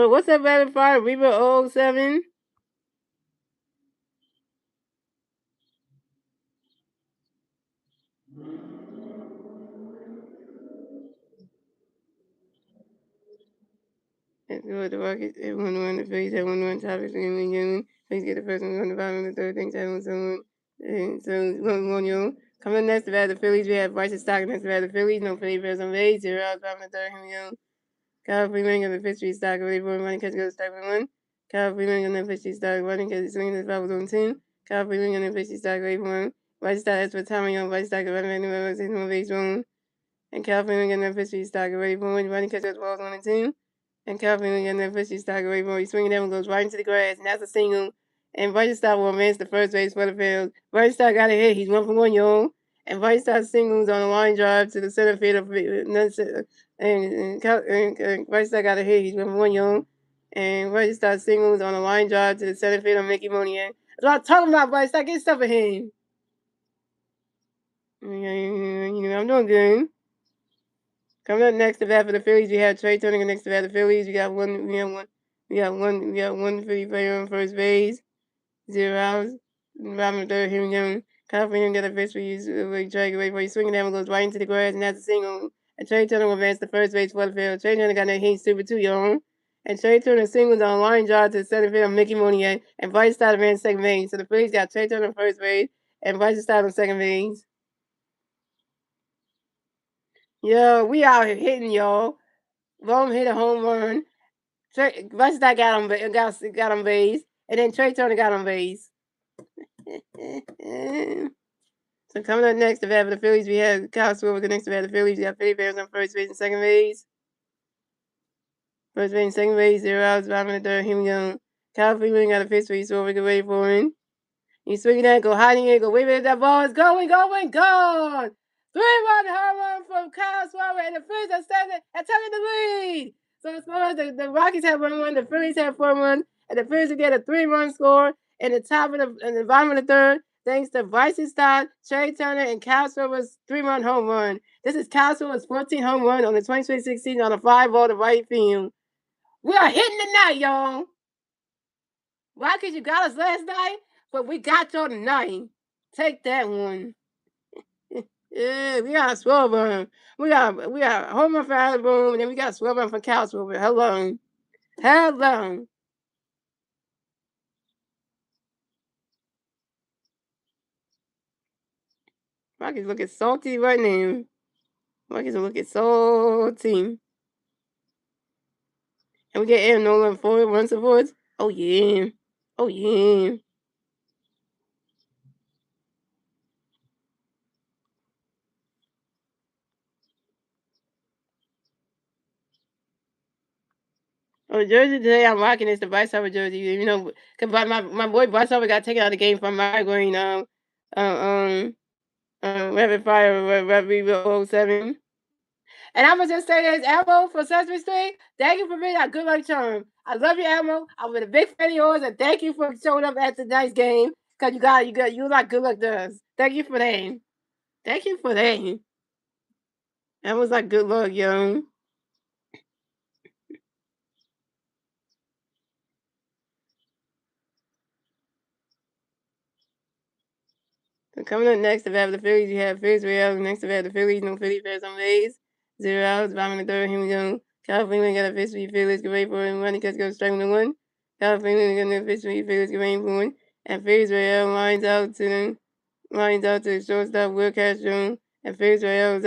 what's that battle fire? Reba 07? That's what the Rockets. Everyone won the face. Everyone won topics. Please get the first one on the bottom of the third. Thanks, everyone. So, one, you. Coming next to the Phillies, we have Bryce Stock next to the Phillies. No Philly Bears on base. 0 out, 5 in the third. Here we go. Kyle Freeman of the fifth street stock ready for running catch goes strike 1. Kyle Freeman of the fifth street stock running catch swinging the foul on 2. Kyle Freeman of the fifth street stock ready for 1. Right stock as for time young right stock running back to the base 1. And Kyle Freeman of the fifth street stock ready for 1. Running catch goes balls 1 and 2. And Kyle Freeman of the fifth street stock ready for 1. He's swinging that one goes right into the grass and that's a single. And Right Star will advance the first base for the field. Right Star got a hit. He's 1-for-1, y'all. And Right Star singles on a line drive to the center field of and Right Star got a hit. He's 1-for-1, y'all. And Right Star singles on a line drive to the center field of Mickey Monier. That's what I'm talking about, Right Star. Get stuff ahead. I'm doing good. Coming up next to bat for the Phillies, we have Trey Turner next to bat for the Phillies. We got one Philly player on first base. 0 outs. Robin third, here we go. California got a pitch for you, drag away for you. Swinging that one goes right into the grass, and that's a single. And Trey Turner will advance the first base for the field. Trey Turner got that heat super too, y'all. And Trey Turner singles on a line drive to the center field of Mickey Monier. And Bryce Stott ran second base. So the Phillies got Trey Turner first base and Bryce Stott on second base. Yo, we out here hitting, y'all. Bowman hit a home run. Bryce Stott got on base. And then Trey Turner got on base. So coming up next to bat for the Phillies, we have Kyle Schwarber next to bat for the Phillies. We got Philly Bears on first base and second base. First base and second base, 0 outs, 5 in the third. Here we go. Kyle Freeman got a pitch for you, Schwarber, get ready for him. He's swinging that, go hiding it, go wave it, that ball is going, gone! 3-1 home run from Kyle Schwarber, and the Phillies are standing and taking the lead. So as far as the Rockies have 1-1, the Phillies have 4-1, and the Phillies will get a 3-run score in the top of in the bottom of the third, thanks to Bryson Stott, Trey Turner, and Kyle Silver's 3-run home run. This is Kyle Silver's 14th home run on the 2026 season on a 5-ball to right field. We are hitting tonight, y'all. Rockies, you got us last night, but we got y'all tonight. Take that one. Yeah, we got a 12-run. We got a home run for Allen Boom, and then we got a 12-run for Cal Silver. Hello. Hello. Rockies looking salty right now. Rockies are looking salty. And we get Aaron Nolan 4 runs supports. Oh yeah. Oh yeah. Oh, the jersey today I'm rocking is the Bryce Harper jersey. You know, cause my boy Bryce Harper got taken out of the game from migraine. Um, Rapid Fire Referee 07. And I'm gonna just say this, Elmo for Sesame Street. Thank you for being a good luck charm. I love you, Elmo. I'm a big fan of yours, and thank you for showing up at tonight's game. Cause you like good luck does. Thank you for that. Thank you for that. That was like good luck, yo. So coming up next, if I have the Phillies, you have Phillies Real. Next, if I have the Phillies, no Phillies fans on Rays. 0 outs, bottom of the third. Here we go. California got a fish for you, Phillies. Get ready for it. Running cuts go strike number one. California got a fish for you, Phillies. Get ready for it. And Phillies Real lines out to the shortstop, Will Castro. And Phillies Real is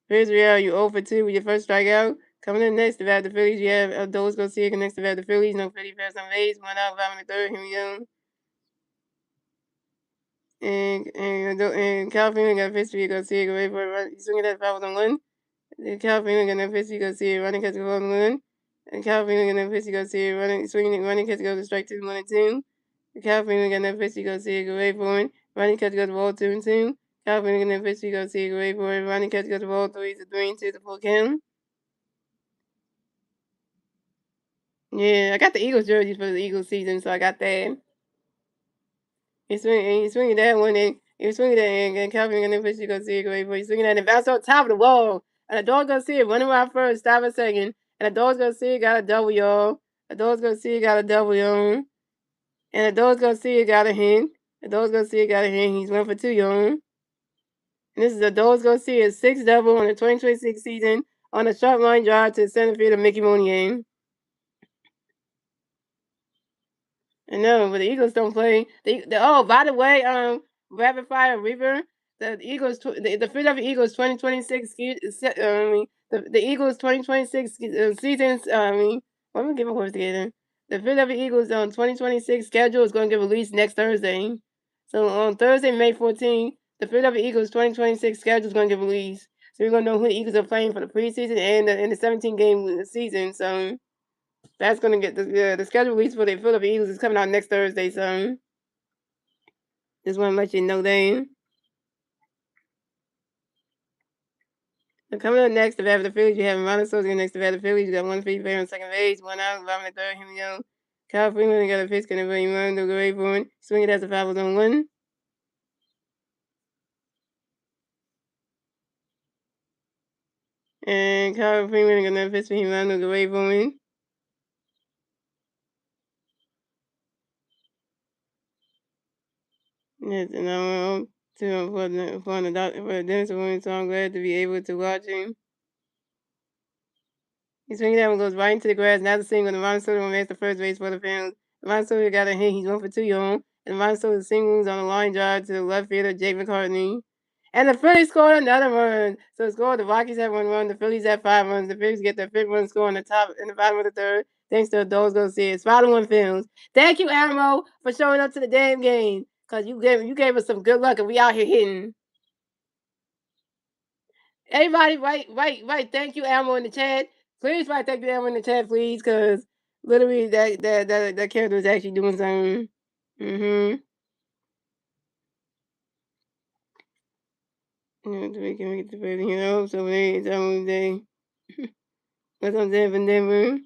Phillies Real, you 0 for 2 with your first strikeout. Coming in next, if I have the Phillies, you have Adolis Garcia. Next, if I have the Phillies, no Phillies fans on Rays. 1 out, bottom of the third. Here we go. And California got fifth street, go see it, go wait for it, run, swing it at 5 on 1. And California got no fifth street, go see it, running catch go on 1. And California got no fifth street, go see it, running catch go to strike 2, 1 and 2. And California got no fifth street, go see it, go wait for it, running catch go to ball 2 and 2. California got no fifth street, go see it, go wait for it, running catch go to ball 3 to 3 and 2 to full count. Yeah, I got the Eagles jerseys for the Eagles season, so I got that. He's swinging that one, and he's swinging that, and Calvin and then you go see it go away. He's swinging that, and bounce on top of the wall. And the dog gonna see it, running around first, stop a second, and the dog's gonna see it, got a double, y'all. The dog's gonna see it, got a double, y'all. And the dog's gonna see it, got a hit. The dog's gonna see it, got a hit. He's 1 for 2, y'all. And this is the dog's gonna see it, 6 double on the 2026 season on a sharp line drive to the center field of Mickey Monier. I know, but the Eagles don't play. Oh, by the way, rapid fire Reaver. The Philadelphia Eagles 2026. The Eagles 2026 seasons. I'm gonna give a horse together. The Philadelphia Eagles 2026 schedule is going to get released next Thursday. So on Thursday, May 14th, the Philadelphia Eagles 2026 schedule is going to get released. So we're gonna know who the Eagles are playing for the preseason and in the 17 game season. So. That's gonna get the schedule release for the Philadelphia Eagles is coming out next Thursday, so just want to let you know that. So coming up next, if you have the Phillies, you have Ronald Sosa next to the Phillies. You got one Phillies player on second base, 1 out, bottom of the third. Here we go. Kyle Freeman got a pitch, gonna bring run to go away for it. Swing it as the 5 on 1. And Kyle Freeman got another pitch for him, run to go away for it. Yes, and I'm for the doctor for the dentist appointment, so I'm glad to be able to watch him. He's swinging that one goes right into the grass. Now the single. The Ron Soto makes the first base for the fans. Ron Soto got a hit. He's 1 for 2, y'all. And Ron Soto singles on a line drive to the left fielder, Jake McCartney. And the Phillies scored another run. So it scored. The Rockies have 1 run. The Phillies have 5 runs. The Phillies get their 5th run score on the top in the bottom of the third. Thanks to the Dogs go see it. It's 5-1 Films. Thank you, Alamo, for showing up to the damn game. Cause you gave us some good luck and we out here hitting. Everybody, write. Thank you, Elmo, in the chat. Please write thank you, Elmo, in the chat, please, because literally that character is actually doing something. Mm-hmm. To make him get the first, so it's almost day. What's on there from Denver?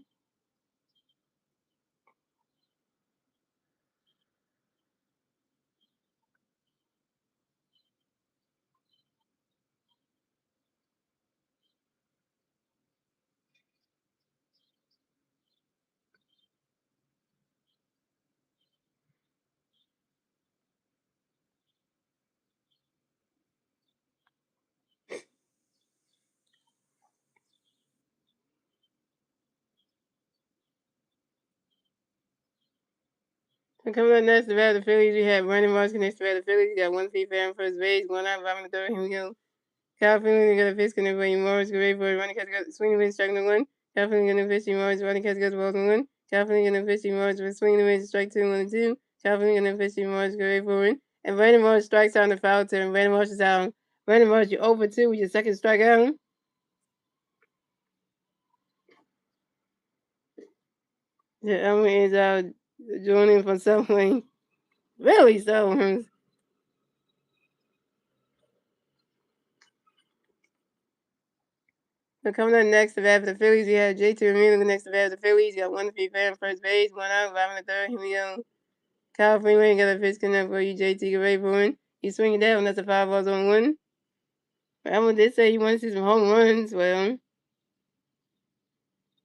So coming up next, the Phillies, we have Brandon Marsh next to the Phillies. You got one feet fair on first base, one out, bottom of the third. Here we go. California got a pitch connect by Morris, great for running catch, got swinging with striking the one. California got a pitch, Morris, running catch, got the ball on one. California got a pitch, Morris, with swinging with strike two, 1-2. California got a pitch, Morris, great for one. And Brandon Marsh strikes out on the foul turn. Brandon Marsh is out. Brandon Marsh, you're over 2 with your second strikeout. The Elmer is out joining from somewhere. Really so. So coming up next to bat for the Phillies, we have JT Realmuto next to bat for the Phillies. You got one feet fair on first base, one out, bottom of the third. Here we go. California ain't got a pitch connect for you, JT. Get ready for it. He's swinging down. That's a 5 balls on one. Allen did say he wants to see some home runs. Well,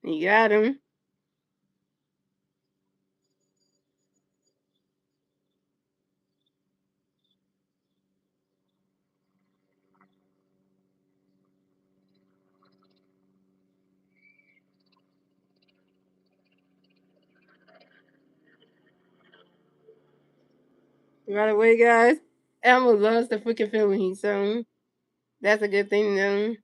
he got him. By the way, guys, Elmo loves the freaking Phillies, so that's a good thing to know.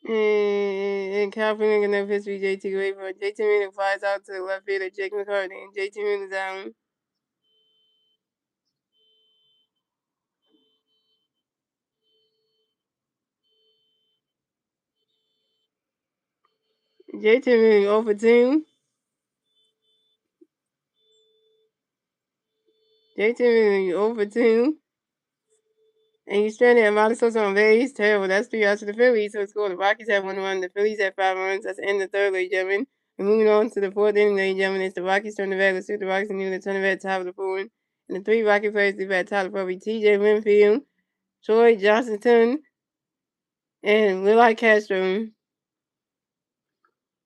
And California gonna have history, JT. Get ready for it. JT Miller flies out to the left fielder, Jake McCartney, and JT Miller's down. JT Miller over 2. JT Miller over 2. And he's stranded at Montesosa on base. Terrible. That's 3 outs for the Phillies. So it's cool. The Rockies have 1 run. The Phillies have 5 runs. That's the end of the third, ladies and gentlemen. We're moving on to the fourth inning, ladies and gentlemen. It's the Rockies turn the bat. Let's see the Rockies need to turn the bat top of the fourth. And the 3 Rocky players to bat top of the fourth: TJ Winfield, Troy Johnston, and Willie Castro.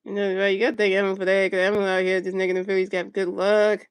You know, right, you got to thank Evan for that, because Evan out here just making the Phillies got good luck.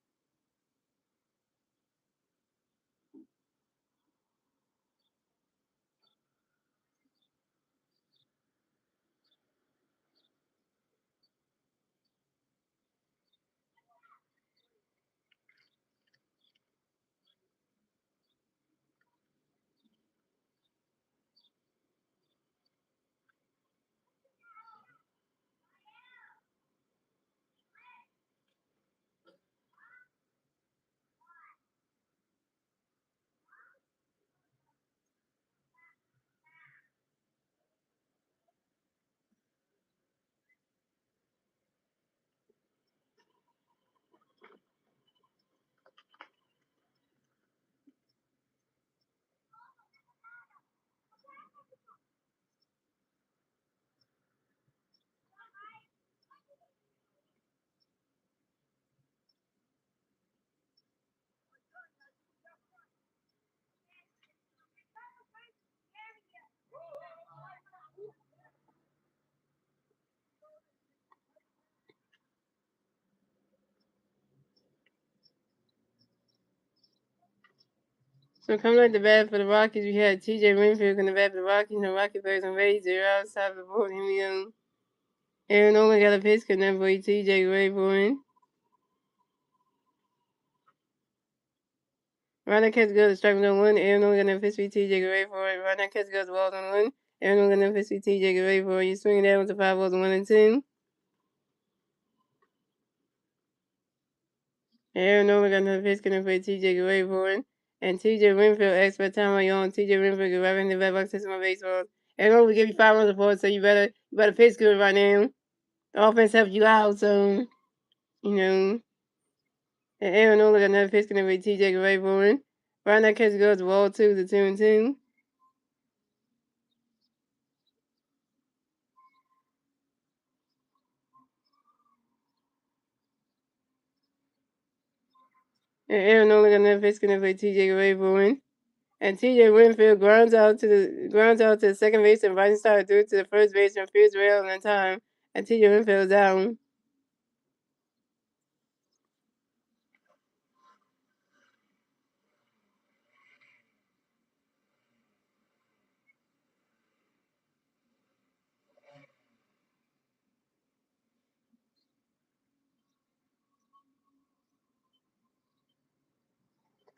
So coming at the bat for the Rockies, we had TJ Winfield in the bat for the Rockies, and the Rocky players on base. They're outside of the board. Here we go. Aaron Nolan got a pitch connect for TJ ready for it. Ronald catch goes strike no one. Aaron Nolan got a pitch for TJ ready for it. Ronald catch goes balls on one. Aaron Nolan got a pitch for TJ ready for it. You swinging down with the 5 balls on 1 and 2. Aaron Nola got another pitch coming for TJ Gray and TJ Winfield expert time on your own. TJ Winfield get right in the red box system of baseball. Aaron Nola give you 5 runs for it, so you better pitch good right now. The offense helps you out, so you know. And Aaron Nola got another pitch coming for TJ Gray right now catch goes to wall 2 to 2-2. And Aaron Nola got another pitch coming for TJ Gray and TJ Winfield grounds out to the second base and Bryson started through to the first base and Pierce rail in time. And TJ Winfield down.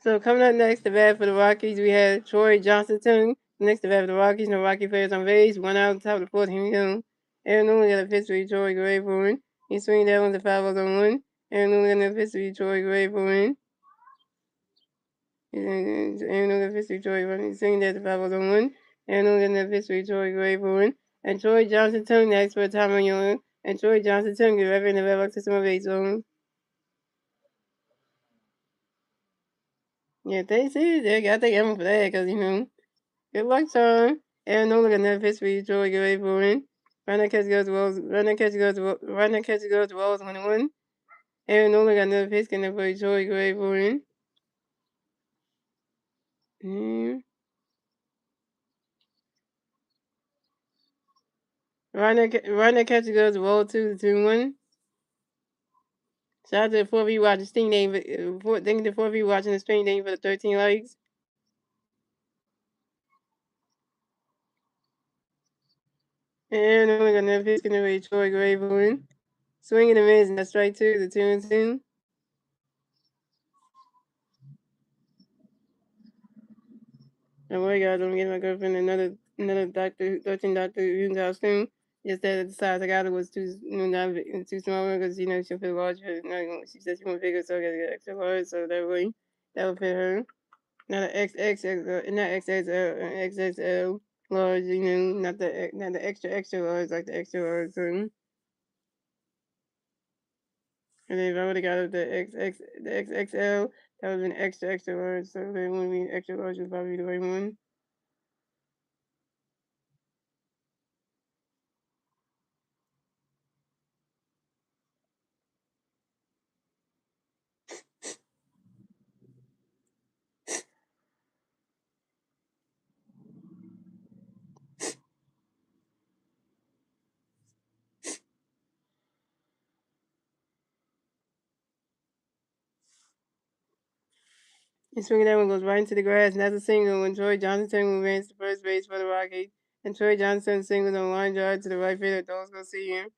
So coming up next to bat for the Rockies, we had Troy Johnson. Next to bat for the Rockies, no Rocky players on base. 1 out on top of the fourth. Here we go. Aaron Nola got a pitch for Troy Gray. He swinging that one to 5-0-1. Aaron Nola got a pitch for Troy Gray. Aaron Nola got a pitch for Troy Gray. He's swinging that to 5-0-1. Aaron Nola got a pitch for Troy Gray. And Troy Johnson next for Tom Young. And Troy Johnson get right in the red box system of base zone. Yeah, they see they got to get him for that because good luck, Sean. Aaron Nola got another pitch for you, Troy Gray. Runner catch goes to Wells. Runner catch goes to Wells 1-1. Aaron Nola got another pitch coming for you, Troy Gray. Runner catch goes to Wells 2-1. Shout out to the 4 of you watching Sting Name. Thank you to 4 of you watching the stream name for the 13 likes. And Aaron Nola got another pitch coming for you, Troy Gray. Swinging the miss, and that's strike 2 to 2-2. Oh my God, I'm getting my girlfriend another doctor, 13 Doctor Who's costume. Just that the size I got it was not too small because she'll fit large. But she said she want bigger, so I gotta get extra large. So that would fit her. Not an XXL, not XXL, XXL large. Not the extra large like the extra large. So, and then if I would have got it the XXL, that would have been extra large. So then when we extra large would probably be the right one. And swinging that one goes right into the grass, and that's a single when Troy Johnson advanced to first base for the Rockies. And Troy Johnson singles on line drive to the right fielder. Those go see him.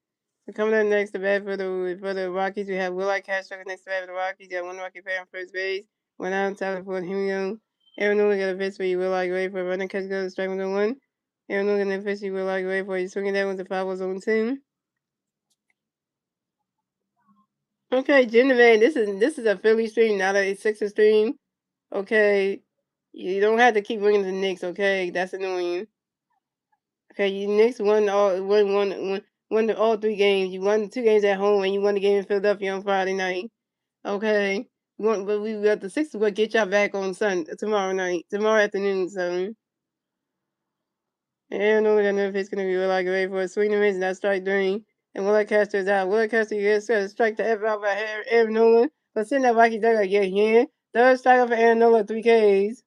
So coming up next to bat for the Rockies, we have Will Castro next to bat for the Rockies. You got one Rocky player on first base. One out on top of the fourth. Here we go. Aaron Nola got a pitch for you. Will Gray for a running catch goes to strike 1-1. Aaron Nola got a pitch for you. Will Gray for you. Swinging that one to 5-0-2. Okay, gentlemen, this is a Philly stream, not a Sixer stream. Okay, you don't have to keep bringing the Knicks. Okay, that's annoying. Okay, you Knicks won all 3 games. You won 2 games at home, and you won the game in Philadelphia on Friday night. Okay, but we got the Sixers will get y'all back on tomorrow afternoon. So, and only got another pitch gonna be Will Gray for a swing and miss, and that's strike 3. And Will Castro is out. Will Castro gets to strike the F out by Aaron Nola. But sitting that Rocky dug get here. Third strike for Aaron Nola, 3 Ks.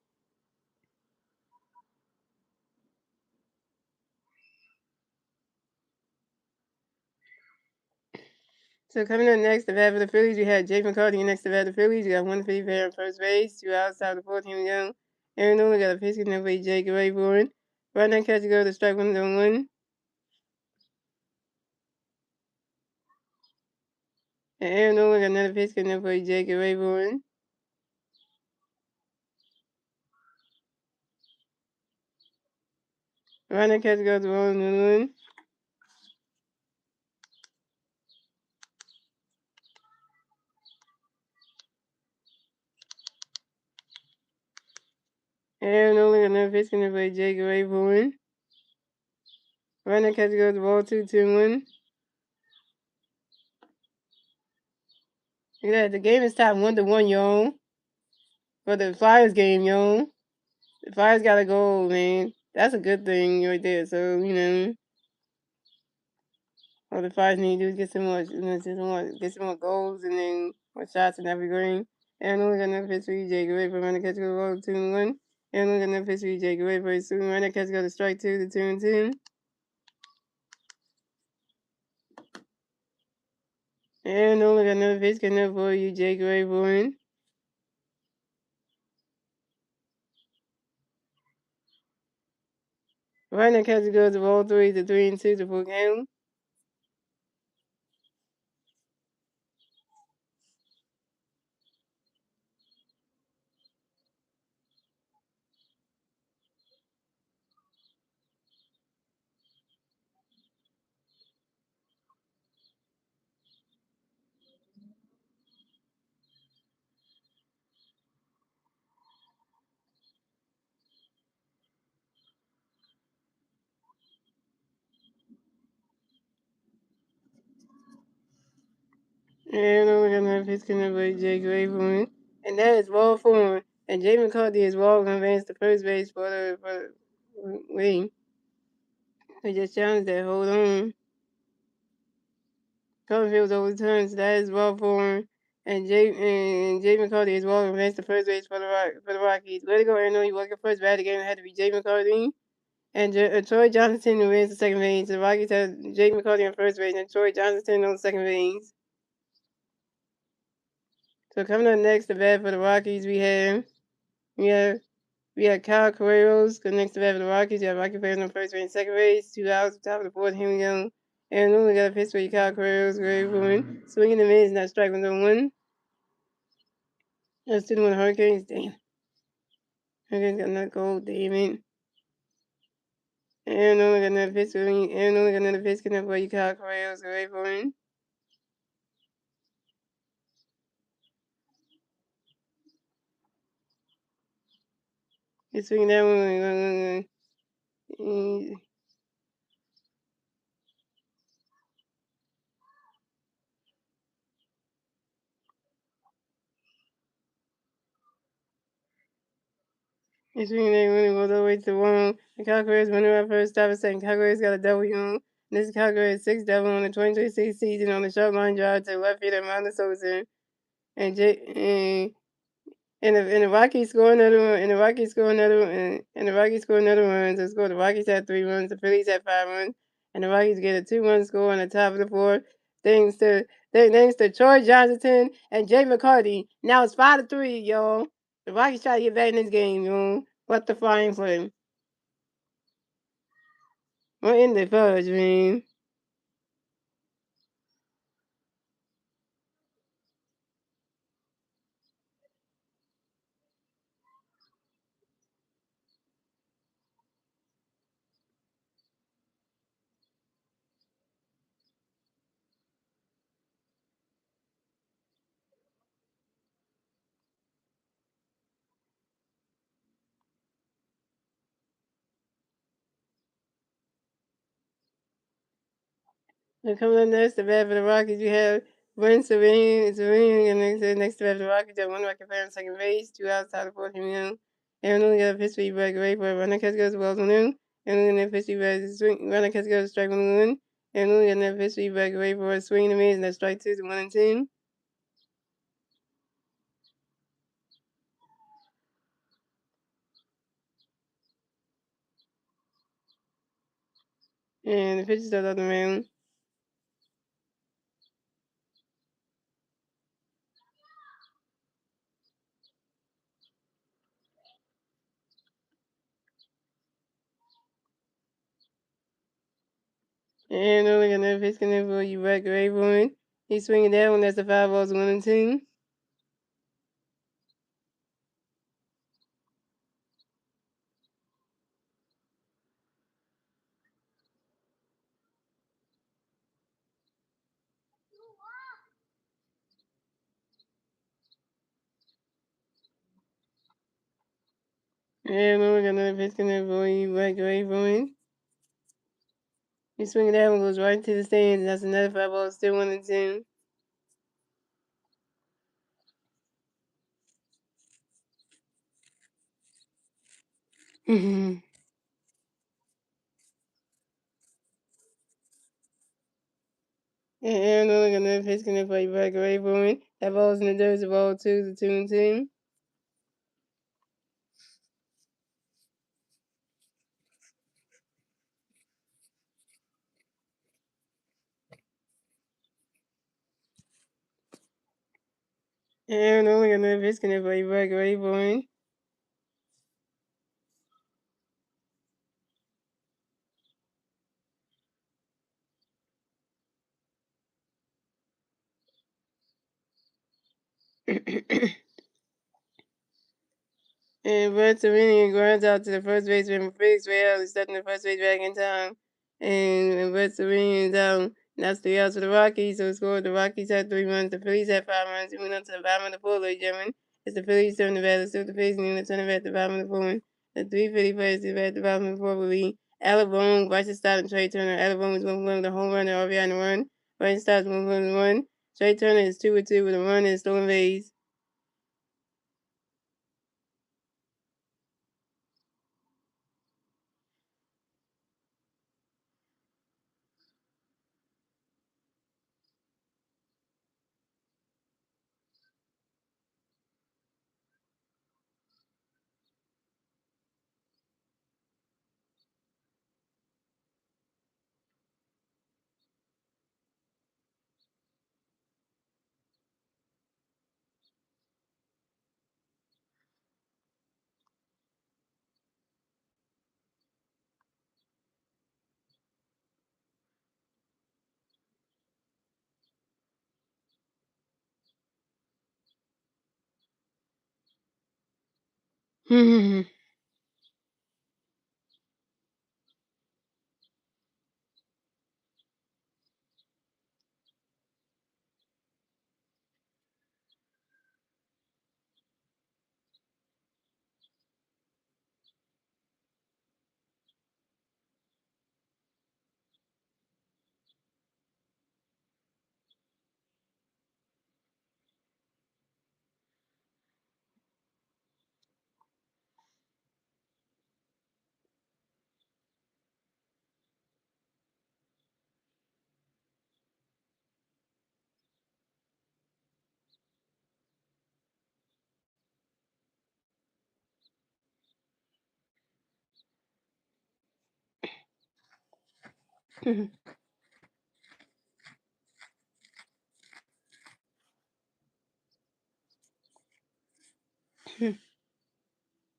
So coming up next, the bat for the Phillies, we had Jake McCarthy next to bat for the Phillies. We got 150 on first base, 2 outside the 14 young. Aaron Nola got a pitch in for Jake Rayburn. Right now, catch go to strike 1-1. And Aaron Nola got another pitch in for Jake Rayburn. Right now, catch go to 1-1. And only another pitch gonna play Jake Rayburn. Runner catch goes the ball 2-2-1. Look at that. The game is tied 1-1, yo. For the Flyers game, yo. The Flyers got a goal, man. That's a good thing right there. So, all the Flyers need to do is get some more goals and then more shots in every game. And only got enough pitch for EJ Gray for runner catch go ball 2-1. And only got enough pitch for EJ Gray for his soon runner catch go to strike 2 to 2-2. And only got another pitch enough for EJ Gray for him. Runner catch goes to ball 3 to 3-2 to full game. And only got enough pitch enough for EJ Gray for him. And that is ball 4. And Jay McCarthy is walking advance to first base for the wing. They just challenged that. Hold on. Colorfield's overturned, so that is ball 4. And Jay McCarthy is walking advance to first base for the Rockies. Way to go, Aaron. You working first bat again. It had to be Jay McCarthy. And Troy Johnson who wins the second base. The Rockies have Jake McCarthy on first base and Troy Johnson on second base. So coming up next to bat for the Rockies, we have Kyle Carreros. Next to bat for the Rockies, you have Rocky players on first base and second base. 2 outs, top of the fourth. Here we go. And only got a pitch for Kyle Carreros. Great for one. Swinging the mids, not striking the one. That's 2-1 Hurricanes. Damn. Hurricanes got another goal. Damn it. And only got another pitch for you, Kyle Carreros. Great for one. He's swinging that one. He's swinging that one all the way to one. The Cowboys winning at first, stop and second. Cowboys got a W on. This is Cowboys 6 double on the 2026 season on the short line drive to left field at Mount Sosa. And the Rockies score another one. And the Rockies score another one. And the Rockies score another one. So score. The Rockies had 3 runs. The Phillies had 5 runs. And the Rockies get a 2-1 score on the top of the fourth. Thanks to Troy Johnson and Jay McCarty. Now it's 5-3, y'all. The Rockies try to get back in this game, y'all. What the flying flame? What in the fudge, man? And coming up next, the bat for the Rockies, you have Serene, and next to bat for the Rockies, you have 1 Rocket player on second base, 2 outside of fourth, and only got a pitch for break away for a runner catch goes well on noon, and only got a pitch for swing, runner catch goes strike 1 and 1, and only got a pitch for break away for a swing and a miss, and that's strike 2 to 1-10. And the pitch is still up the mound. And only got another pitch coming for you break away for him. He's swinging that one, that's the 5 balls, 1-2. And then we got another pitch coming for you, right away from it. You swing that one goes right to the stands. That's another fly ball, still 1-2. And Aaron Nola got another pitch coming for you, right away from it. That ball's in the dirt, the ball 2, the 2-2. And Aaron Nola got another pitch coming for you, right away from it. And Brett Sereni grounds out to the first baseman for Felix Real, stepping the first base back in time. And Brett Sereni is down. That's 3 outs for the Rockies. So scored the Rockies had 3 runs. The Phillies had 5 runs. We went on to the bottom of the fourth, ladies and gentlemen. It's the Phillies turn the batter, still the Phillies, and the turn at the bottom of the fourth. The 3 Philly players to at the bottom of the fourth will be Alabama, Bryson Stott, and Trey Turner. Alabama is one of the home run and RBI on the run. Bryson Stott is 1 run the run. Trey Turner is 2-2 with a run and stolen base.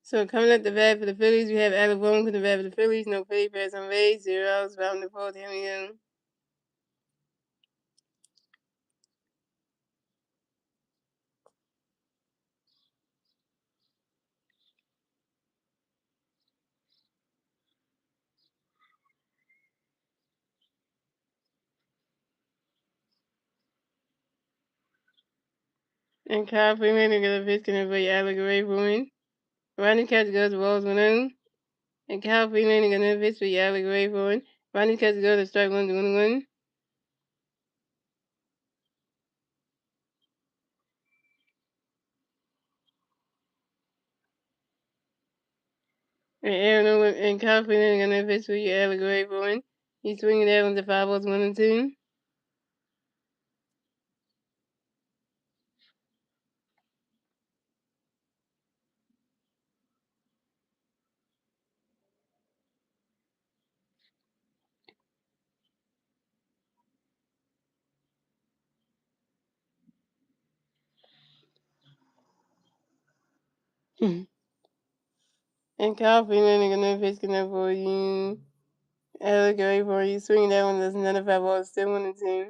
So coming up the bat for the Phillies, we have Alabama to the bat for the Phillies. No Philly players on base. 0 outs. Bottom of the fourth. Here we go. And Kyle Freeman got a pitch coming for Alex Ray for win. Ronnie Catch goes the balls 1-0. And Kyle Freeman got another pitch for Alex Ray for win. Ronnie Catch goes to strike 1 to 1-1. And Aaron Nola and Kyle Freeman got another pitch for Alex Ray for win. He's swinging that one to 5 balls 1-2. And Kyle Freeman got another pitch coming for you. Alex Ray for you. Swinging that one. That's another 5 balls, still 1-2.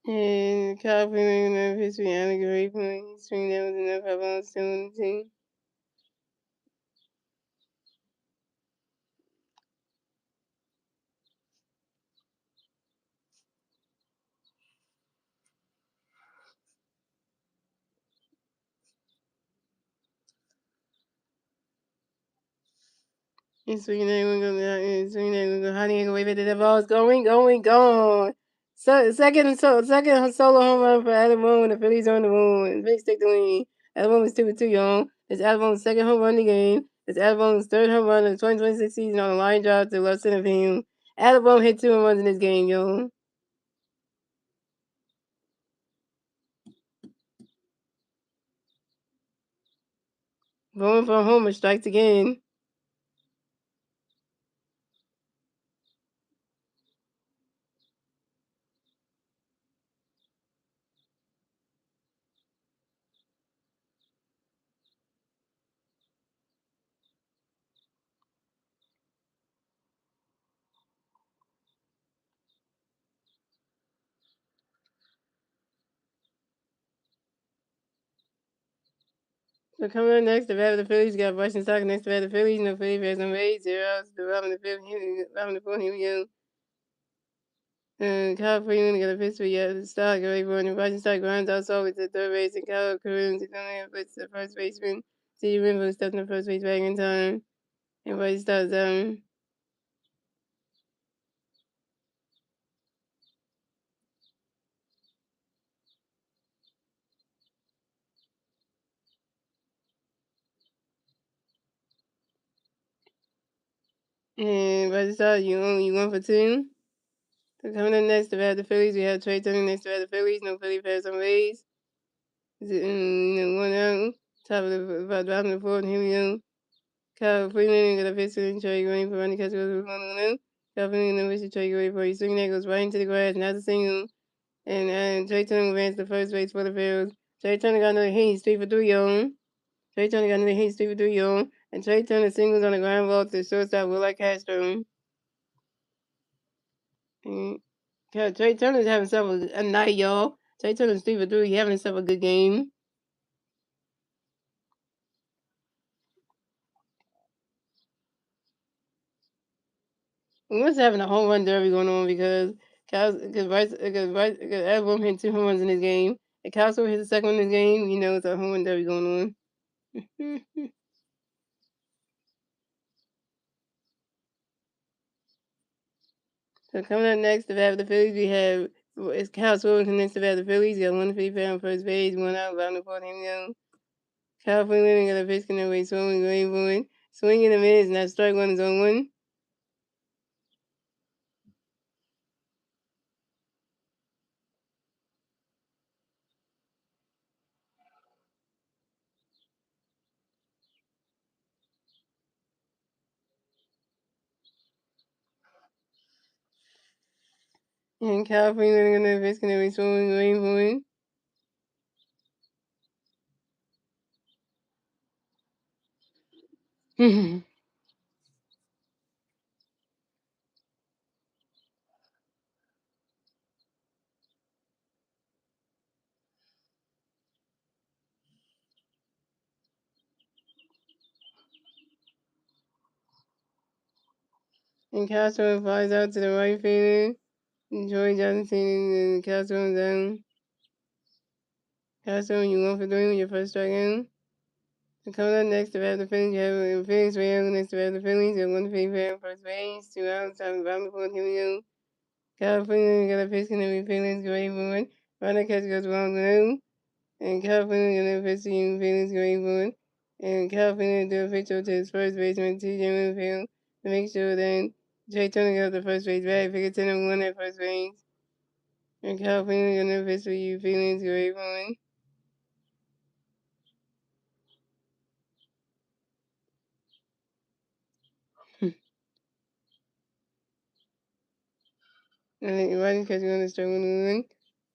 And California enough history and a great point. Swing that was enough. I want still on the team. And swing that one go and swing that one go. How do you go wave it? The ball's gone. So second solo home run for Adam Boone when the Phillies on the moon. Big stick to win. Adam Boone was 2-2, young. It's Adam Boone's second home run of the game. It's Adam Boone's third home run of the 2026 season on a line drive to left center field. Adam Boone hit 2 home runs in this game, yo. Bowman for a homer, strikes again. So coming up next, the bat of the Phillies got Boston Sox next to bat of the Phillies. No Philly fans on base. 0 outs. The bottom of the fifth. Bottom of the fourth. Here we go. Kyle Freeland got a pitch for the Stock. Ready for the Boston Sox grounds out with the third base, and Kyle Caroon to come in puts the first baseman. C.D. Rinvo stepped in the first base back in time. And Boston stops down. And Boston Sox, you 1 for 2. So coming up next, the bat of the Phillies, we have Trey Turner next to bat of the Phillies. No Philly fans on base. 1 out. Top of the bottom of the fourth. Here we go. Kyle Freeland got a pitch to Trey Green for running catch goes with 1-0. Kyle Freeland got a pitch to Trey Green for a swing that goes right into the grass, not a single. And Trey Turner advanced to first base for the Phillies. Trey Turner got another hit. He's 3 for 3 on. Trey Turner got another hit. He's 3 for 3 on. And Trey Turner singles on the ground ball to shortstop Will Castro. And Trey Turner's having himself a night, y'all. Trey Turner's 3 for 3. He's having himself a good game. We must having a home run derby going on because everyone hit 2 home runs in this game. And Castro hit the second one in this game. You know, it's a home run derby going on. So coming up next, the bat of the Phillies, we have it's Kyle Swilling next to bat of the Phillies. Got 1 on first base, 1 out, bottom of the fourth, him young. Kyle Freeland got a pitch in the way, swinging, going for it. Swinging a minute, not strike one is on one. And Kyle Freeland got a pitch in the way, swinging, going for it. And Castro flies out to the right field. Joey Johnson and Castro down. Castro, you 1 for 3 with your first strikeout. So coming up next, the bat of the Phillies, you have Felix Reyes next to the bat of the Phillies. You have 1 for first base, 2 outs, top of the bottom of the fourth, here we go. California got a pitch in every Phillies great for it. Runner catch goes wrong low. And California got a pitch in Phillies great for it. And California do a pitch to his first baseman, TJ Winfield, to make sure that Trey Turner got the first base back. Figure 10-1 at first base. And California got a pitch for you, Phillies great for it. And then runner catch going to start 1-1.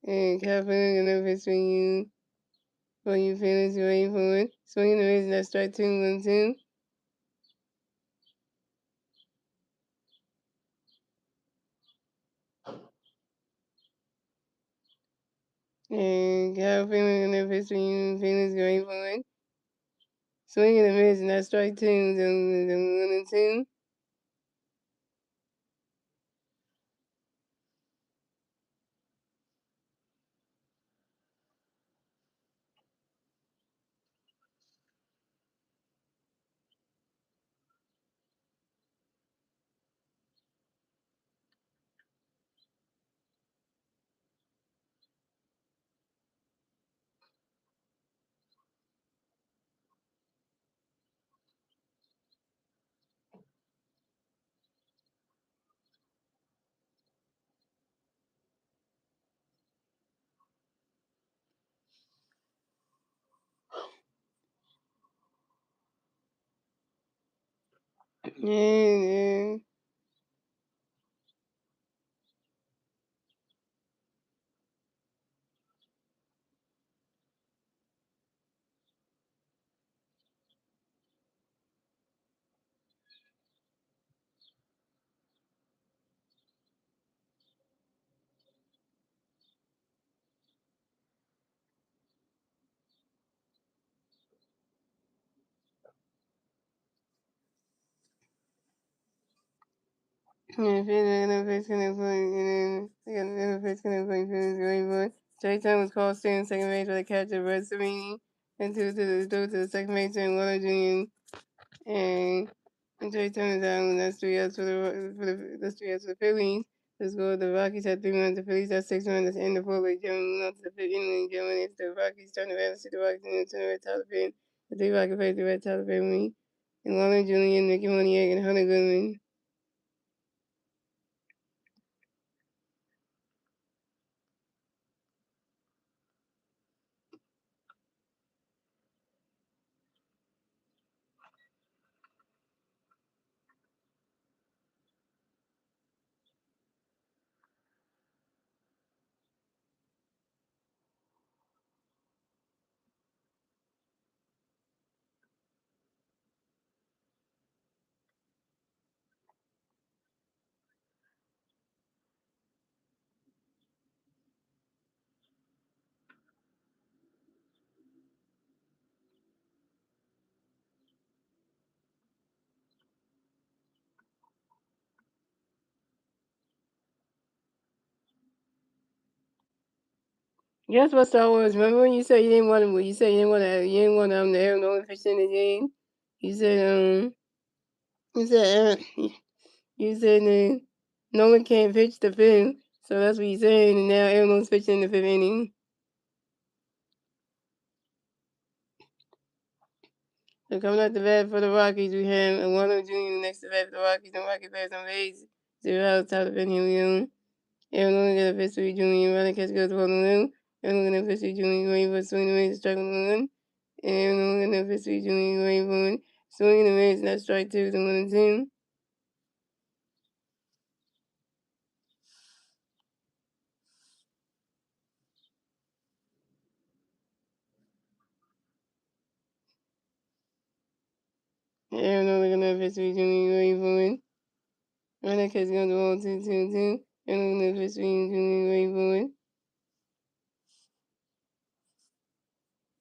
And California got a pitch for you, Phillies great for it. Swinging the race, that strike 2-1-2. And got a feeling in the pitch swing, feelings going for it. Swing and a miss, and that's strike two, the 1-2. Yeah. Yeah, feeling in the pitch gonna play, and then the pitch gonna play feelings going for it. Jay was called staying second base for the catcher, Red Sereni, and threw to the second base and Warner Jr. And Jay is out, and that's 3 outs that's 3 outs for the Phillies. The score: the Rockies had 3 runs, the Phillies had 6 runs. That's the end of four. Gentlemen, on to the fifth inning. Gentlemen, it's the Rockies turn the Red, see the Rockies and turn the Red Tyler Perry. The three Rockies face the Red Tyler Perry, and Warner Jr., Mickey Monier, and Hunter Goodman. Guess what Star Wars? Remember when you said you didn't want to? You said you didn't want to have no fish in the game. You said you said you said Nolan can't pitch the fifth, so that's what you saying. And now everyone's pitching in the fifth inning. So coming out the bat for the Rockies, we have Alonso Jr. next to bat for the Rockies. And Rocky players on base. 0 outs, Tyler Benjamin. Aaron got a pitch to Jr. Running catch goes to Aaron got a pitch to Jr. Going for swing the miss, strike one. Aaron got a pitch to Jr. Going for swing the miss, not strike two, the 1-2. Aaron got a pitch to Jr. Going for running catch goes to ball 2-2-2. Aaron got a pitch to Jr. Going for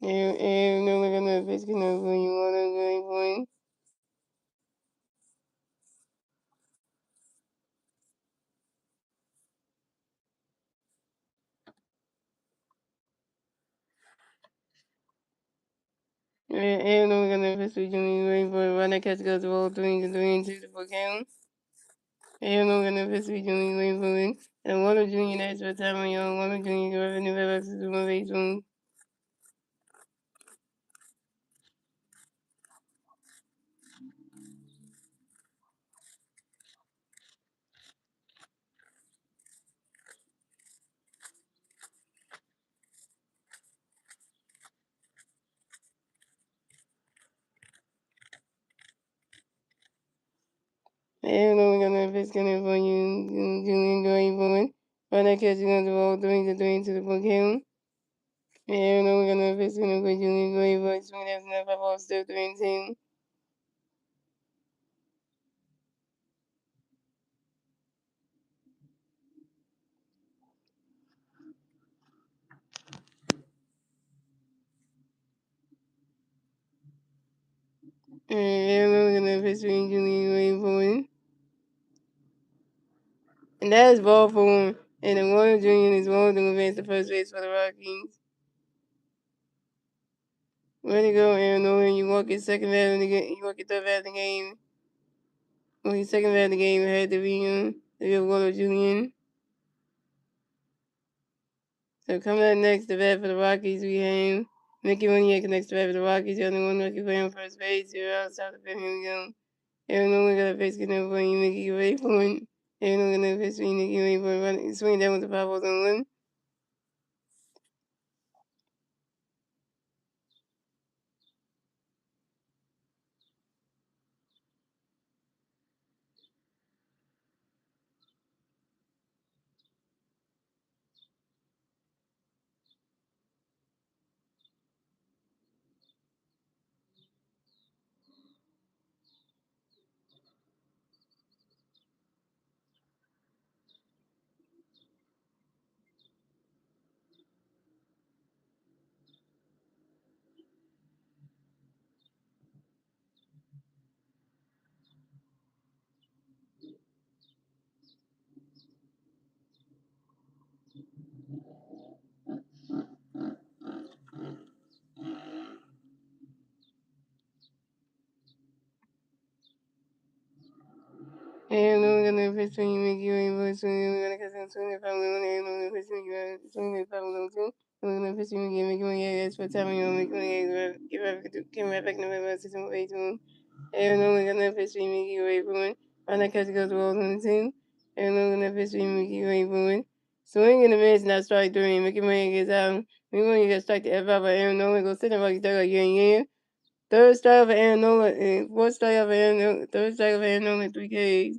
Aaron got a pitch to Going for And I'm gonna officially join waiting for run that catch goes to roll 3-2 to full count. And I'm gonna officially join waiting for it. And one of Junior next for time on young, one of Junior go revenue access to my base room. And I'm gonna officially for you, Junior going for it. Run that catch goes to roll 3-3 to the full count. And I'm gonna officially for Junior going for it. Swing that's enough, I lost still 3-2. And Aaron Nola gonna pitch between Julian Wayne. And that is ball for him. And then Warner Jr. is one of them advance to first base for the Rockies. Way to go, Aaron Nola. You walk your second bat in the game. You walk your third bat in the game. Well, your second bat in the game had to be Warner Jr. So coming up next, the bat for the Rockies, we have Mickey Moniak next to bat for the Rockies. The other one Rookie playing first base. 0 outside the fifth. Here we go. Aaron Nola got a face getting over and Mickey away from it. Aaron Nola got a face between Mickey away from it. Swing down with the 5 balls on 1. And we're gonna fish when you make you able to we're gonna catch them swing if I'm going to fish when you swing if I'm going to. We're gonna fish when you make you ask for time you make you give right back in the system way to and we're gonna fish when you make you away from it. Find that catch goes balls on the team. And we're gonna fish when you make you away from it. Swing in the midst, not strike three. Mickey Mouse gets out. We want you to strike the F out by Aaron Nolan. Go sit in like that like yeah. Third strike for Aaron Nolan. Fourth strike for Aaron Nolan. Third strike for Aaron Nolan. 3 Ks.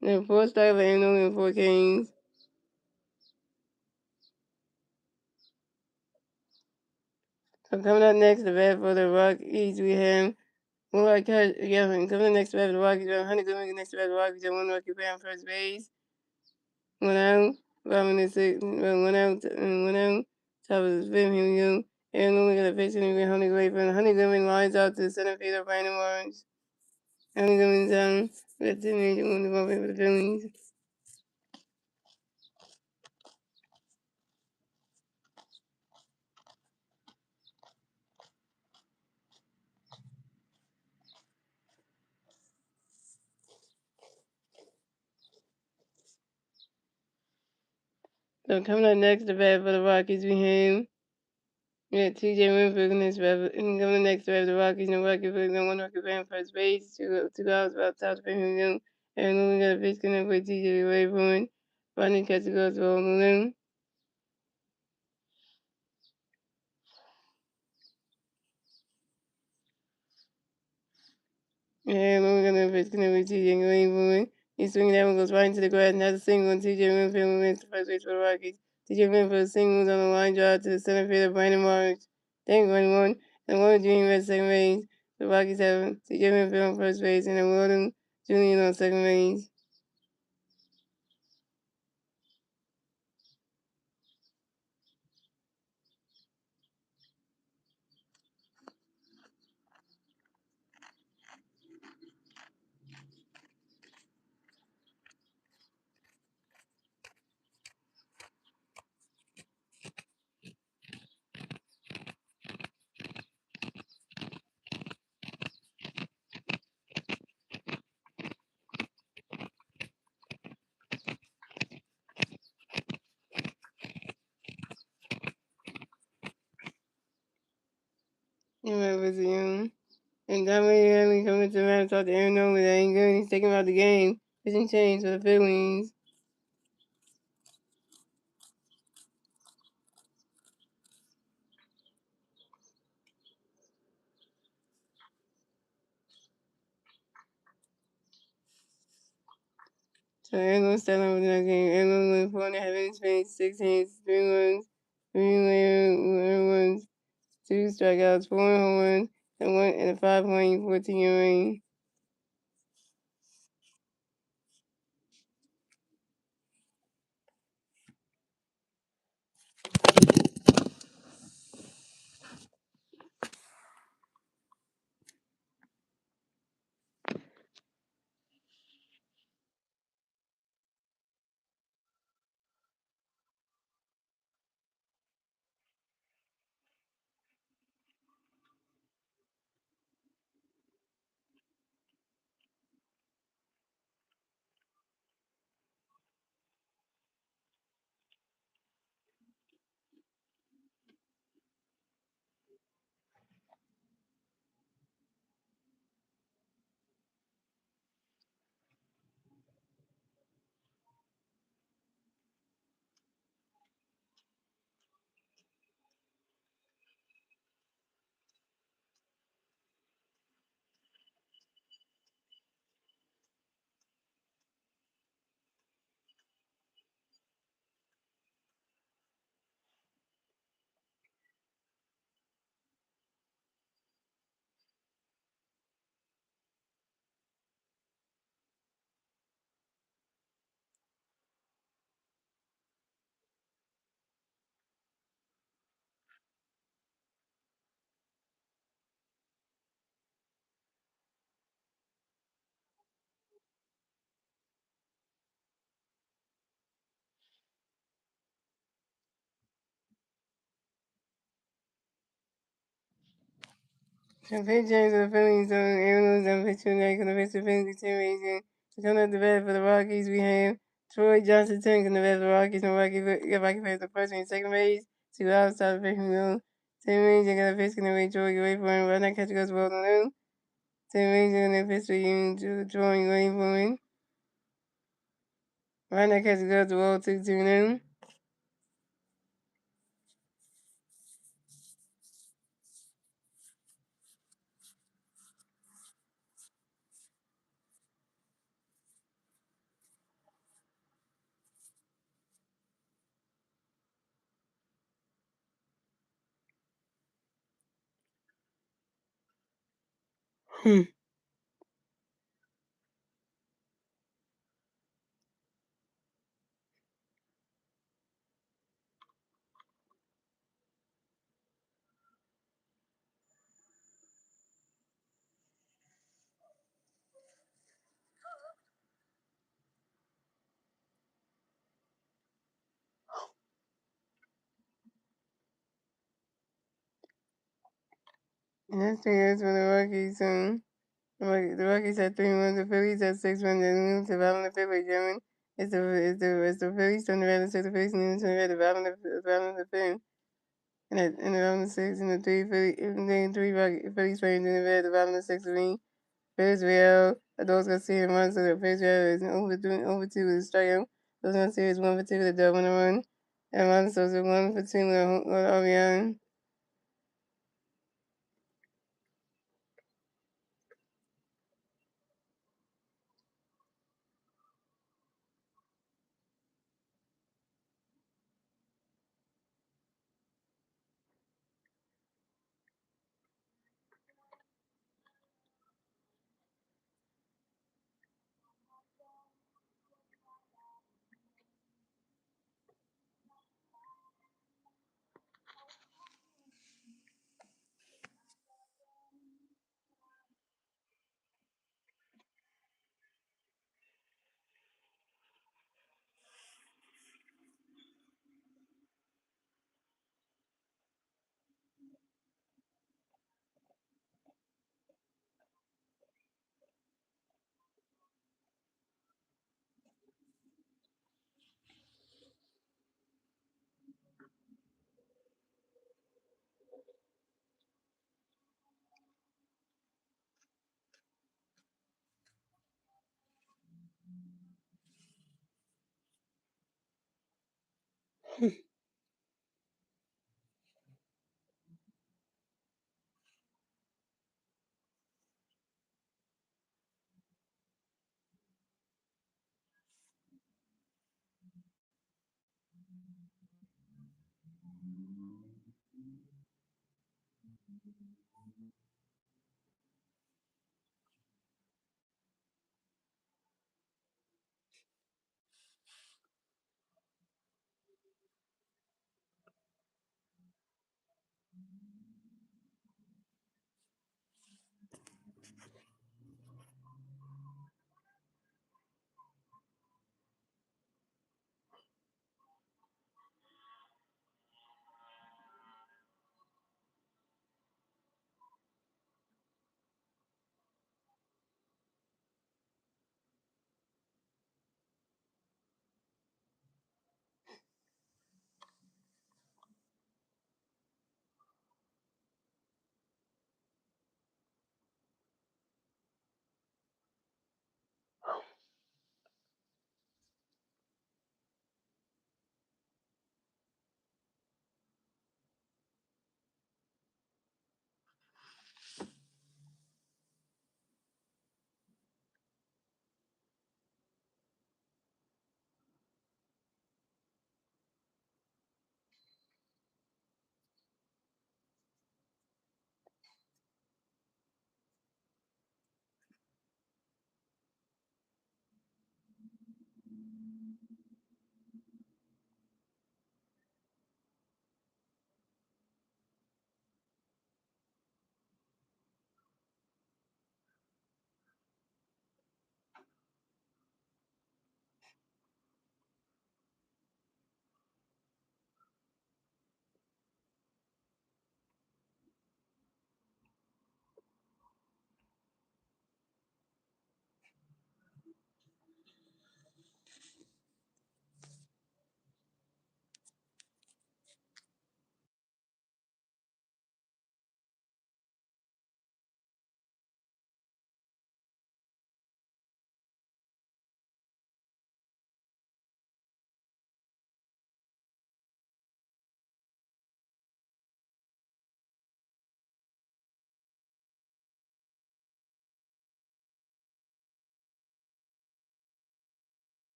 And fourth strike for Aaron Nolan. 4 Ks. So coming up next, the bat for the Rockies, we have coming up next to bat for the Rockies, we have Hunter Goodman next to bat for the Rockies, and one Rocky play on first base. One out, bottom of the sixth, one out, top of the fifth, here we go. Aaron Nolan got a pitch and we Hunter Goodman. Hunter Goodman lines out to the center fielder, Brandon Morris. Hunter Goodman's down, left in there, one of the for the Phillies. So coming up next, the bat for the Rockies, we have TJ Winfield and coming next to have the Rockies and Rockies and one Rocky playing first base, two outs about top of him, and then we got a pitch connect with TJ away from it. Running catch goes to all the limb. And then we got a pitch connect with TJ away from it. He's swinging that one goes right into the grass, and that's a single, and TJ Winfield wins the first base for the Rockies. TJ Winfield singles on the line drive to the center fielder, Brandon Morris. Then going one, and one Junior at second base. The Rockies have TJ Winfield on first base, and then Wilden Jr. on second base. Was young. And Dominic Henley coming to the man talk to Aaron Nolan that ain't good. He's taking him out the game. Pitching change for the Phillies. So Aaron Nolan starting over that game. Aaron Nolan went 4.5 innings, pitched 6 hits, 3 runs, 3 runs, 2 strikeouts, 4 home runs, and a 5.14 ERA. So Pete James of the Phillies, Aaron Lewis, pitch tonight, going to face the Phillies determination. To come up the bat for the Rockies, we have Troy Johnson Tank in the bat for the Rockies, and Rocky plays the first and second base. 2 outside of Peyton Mill. Tim Range, and gonna pitch, gonna wait, Troy, away for him. Run that catch goes well to noon. Tim Range, and gonna pitch for you, Troy, away for him. Run that catch goes well to noon. And that's 3 years for the Rockies, the Rockies had 3 wins, the Phillies had 6 wins, and moved to bottom of the fifth, German. It's the Phillies turn around and say the Phillies and turn around the bottom of the fifth. And the bottom of the sixth, and the Phillies playing in the bottom of the sixth inning. Phillies Real, those gonna see him run, so the Phillies Real is over 2 with a strikeout. Those gonna see is 1 for 2 with a double and a run. And Ron Sosa 1 for 2 with a RBI.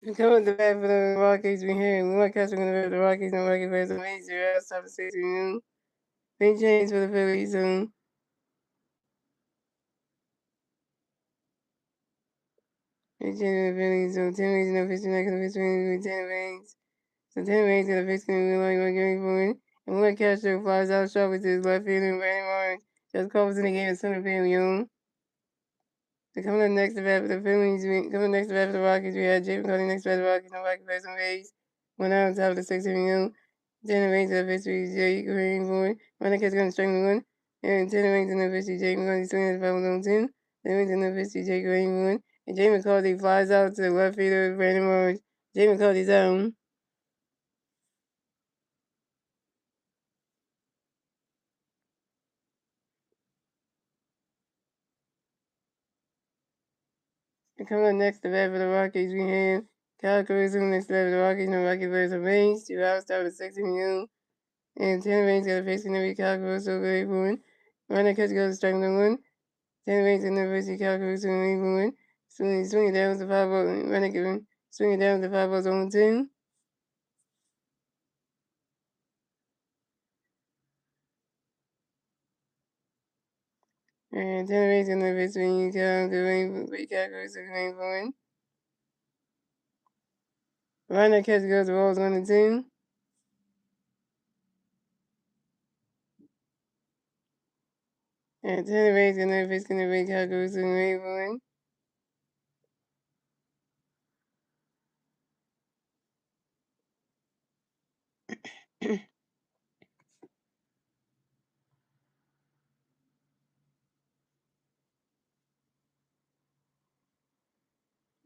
Coming at the bat for the Rockies, we hear one catcher going to bat for the Rockies, no Rocky players on base, 0 outs, top of 6 noon. Big change for the Phillies, big change for the Phillies, 10 rings, no pitch, not going to pitch, 10 rings. So 10 rings, going to pitch, going to be like one game for it. And one catcher flies out sharply to his left field, and Brandon Martin just calls in the game at center field, So coming up next to bat for the Phillies, coming next to bat for the Rockies, we had Jay McCarthy next to bat for the Rockies, no Rocky players on base. 1 out on top of the 6th inning, 10 rings to the pitch, Jay Green for Runner catch going to strike one. And 10 rings in the pitch, Jay McCarthy swinging at the 5 on 10. 10 rings in the pitch, Jay Green for And Jay McCarthy flies out to the left fielder, Brandon Martin. Jay McCarthy's out. And coming up next to bat for the Rockies, we have Kyle Caruso next to bat for the Rockies, no Rocky players on base. 2 outs, top of the 6th inning, and 10 rings got a face in every Kyle Caruso, great for one. Runner catch goes to strike number 1. 10 rings in the first Kyle Caruso, great for one. Swing it down with the 5 ball, runner given. Swing it down with the 5 balls on 10. And 10 rings in the first swing, Kyle Caruso, great for one. Runner catch goes to balls 1 and 2. And 10 rings in the first gonna be Kyle Caruso, great for one.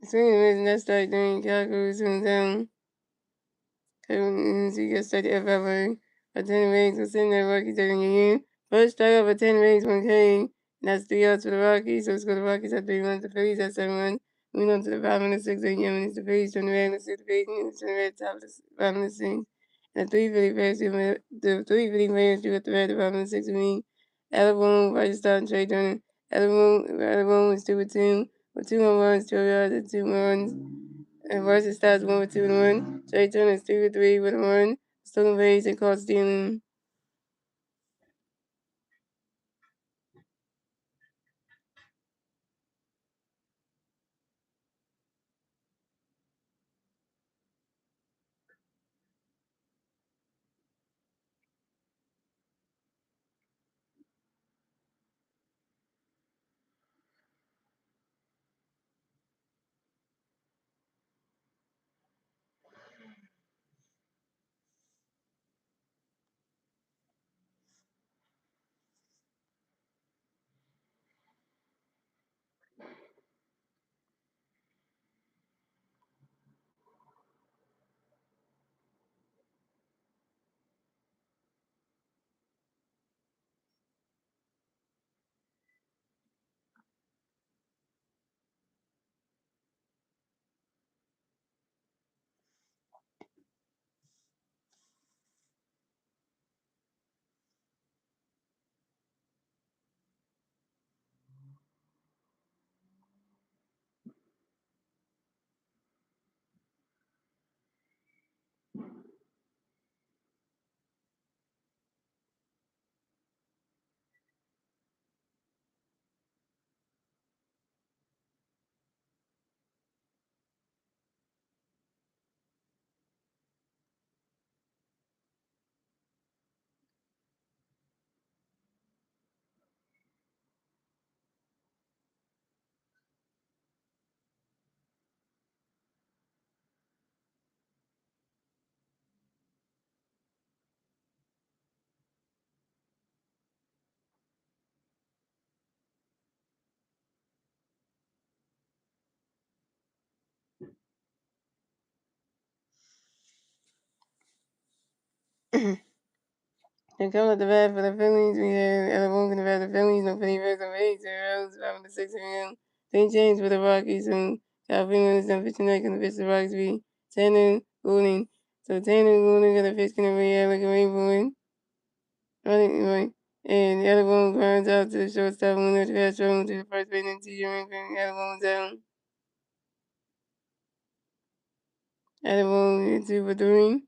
Swing and miss, and that's like doing Kyle Caruso down. So you get started ever for 10 rings, so sitting there Rockies taking you in. First strikeout for 10 rings, 1K. And that's 3 outs for the Rockies. So let's go to the Rockies at 3 runs, the Phillies at 7 runs. Moving on to the 5 and 6 a.m. It's the Phillies turn the red, let's see the Phillies, and it's the red top of the 5 and 6. And the 3 Philly players, the 3 Philly players do at the red, the 5 and 6 with Alabama, Roger Stott, Trey Turner. Alabama is 2 with 2, with 2 home runs, 12 yards, and 2 runs. And versus stats 1 with 2 and 1. Trey Turner is 3 with 3 with a 1. Stolen base and caught stealing. And coming at the bat for the Phillies, we have Alabama going to bat the Phillies. No Philly Reds on base. 0 5 and 6 a.m. Thing changed for the Rockies. And California is done pitching night going to pitch the Rockies. Be Tanner Goulding. So Tanner Goulding going to pitch going to be like a rainbow. Running. And the other one grounds out to the shortstop. When the pass thrown to the first base and TJ Ring. The other one was down. At the moment, 2 for 3.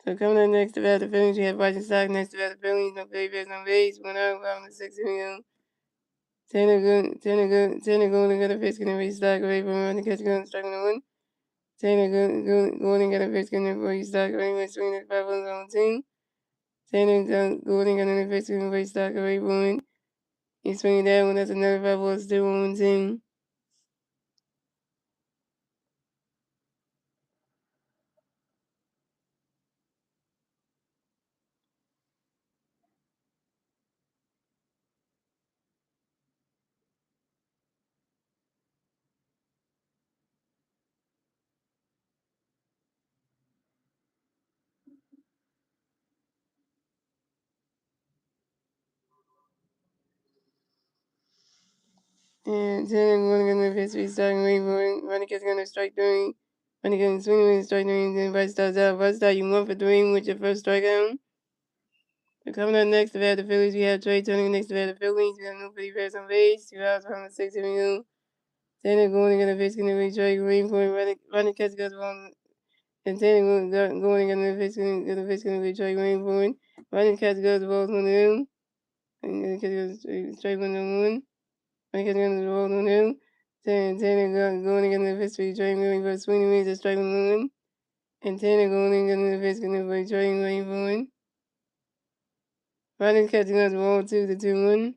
So coming up next about the Phillies, we have Washington Stock next about the Phillies. No Phillies on base. 1 out, 5 6 million. Tanner Golden got a fish in the race stock away from running catch gun striking the 1. Tanner Golden got a fish in the race stock away from swinging at 5 runs on 2. Tanner Golden got a fish in the race stock away from 1. He's swinging that one. That's another 5 balls still on 2. And Tanner Golden got a fish restarting away from 1. Running catch gun strike 3. Running catch swinging with strike 3. Then Vice starts out. Vice start you 1 for 3 with your first strikeout. So coming up next, we have the Phillies. We have Trey Turner next to the Phillies. We have no Philly Bears on base. 2 outs, 6 million. Tanner going to the fish in the Trey Green for running catch goes wrong. And Tanner going to the fish in the Trey Green for running catch goes balls on them. And catch goes straight on the 1. Running catch goes balls on them. Tanner going to the fish for Trey Green for swinging me to strike on the 1. And Tanner going to the fish in the Trey Green for 1. Running catch goes ball 2 to 2 1.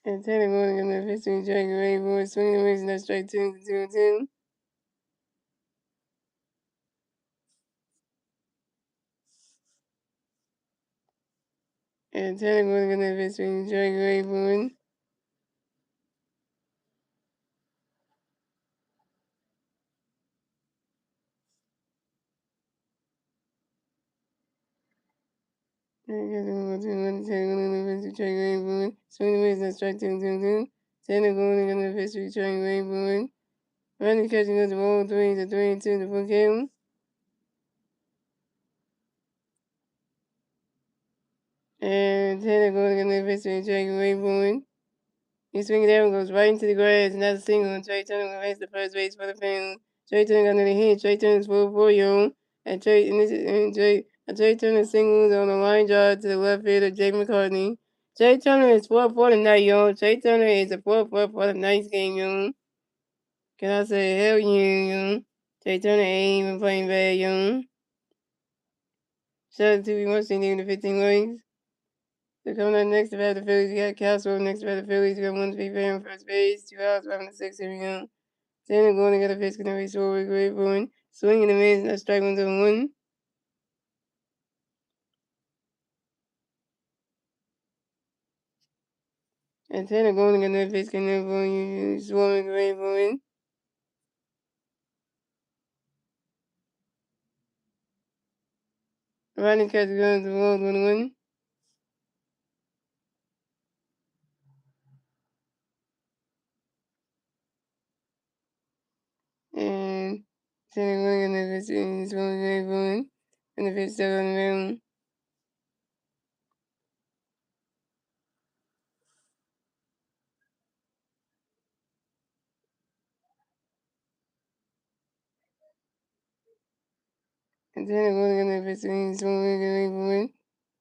And Taylor going in the history Drake Ray Boy swinging away that straight 2-2-2. And Taylor going in the history Drake Ray Boy. Taylor going in the history Drake Ray Boy swinging away that straight 2-2-2. Taylor going in the history Drake Ray Boy. Running catching us the ball 3-2 to full game. And Taylor going in the history Drake Ray Boy. He swings down, goes right into the grass, and that's a single. And Trey Turner remains the first base for the Phillies. Trey Turner got another hit. Trey Turner's 4-4 young. And Trey Turner singles on the line drive to the left field of Jake McCartney. Trey Turner is 4-4 tonight, young. Trey Turner is a 4-4 for the night's game, young. Can I say hell yeah, young? Trey Turner ain't even playing bad, young. Shout out to you watching even the 15 ways. So coming up next about the Phillies, we got Castle next about the Phillies. We got 1 to be fair on first base, 2 outs, 5 6 here we go. Tanner going to get a fish gonna race over great for 1. Swinging and missing, that's strike 1 to 1. And Tanner going to get a fish gonna for you, swarming great for 1. Riding catch going to roll 1-1. And Tanner going to get a fish and swarming great for 1. And the fish stuck on the mound. And Tanner going to get a fish and swarming great for 1.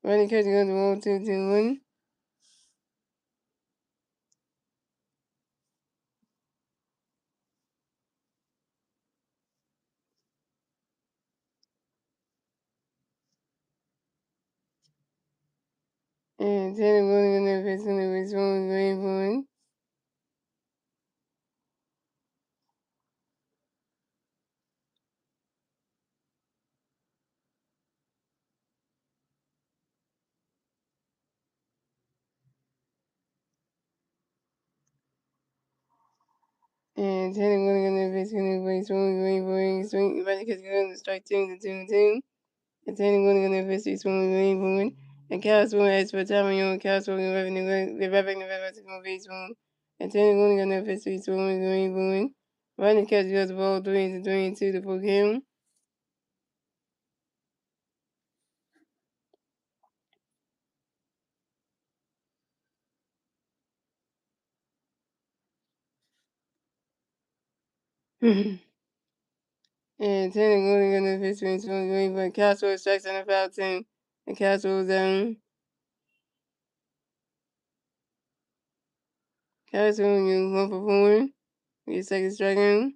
Riding catch going to roll 2-2-1. And Tanner going to get a fish and swarming great for 1. And Tanner going to get a fish and swarming great for 1. Swing, riding catch going to strike 2-2-2. And Tanner going to get a fish swarming great for 1. And Castle as for time on Castle and revenue the revenue of baseball. And Tanner going to get a fish swarming great for 1. Riding catch goes the ball 3-2 to full game. And 10 going in the pitch range, going, but Castro strikes on the foul 10. And Castro was down. Castro, you 1 for 4. Your second strikeout.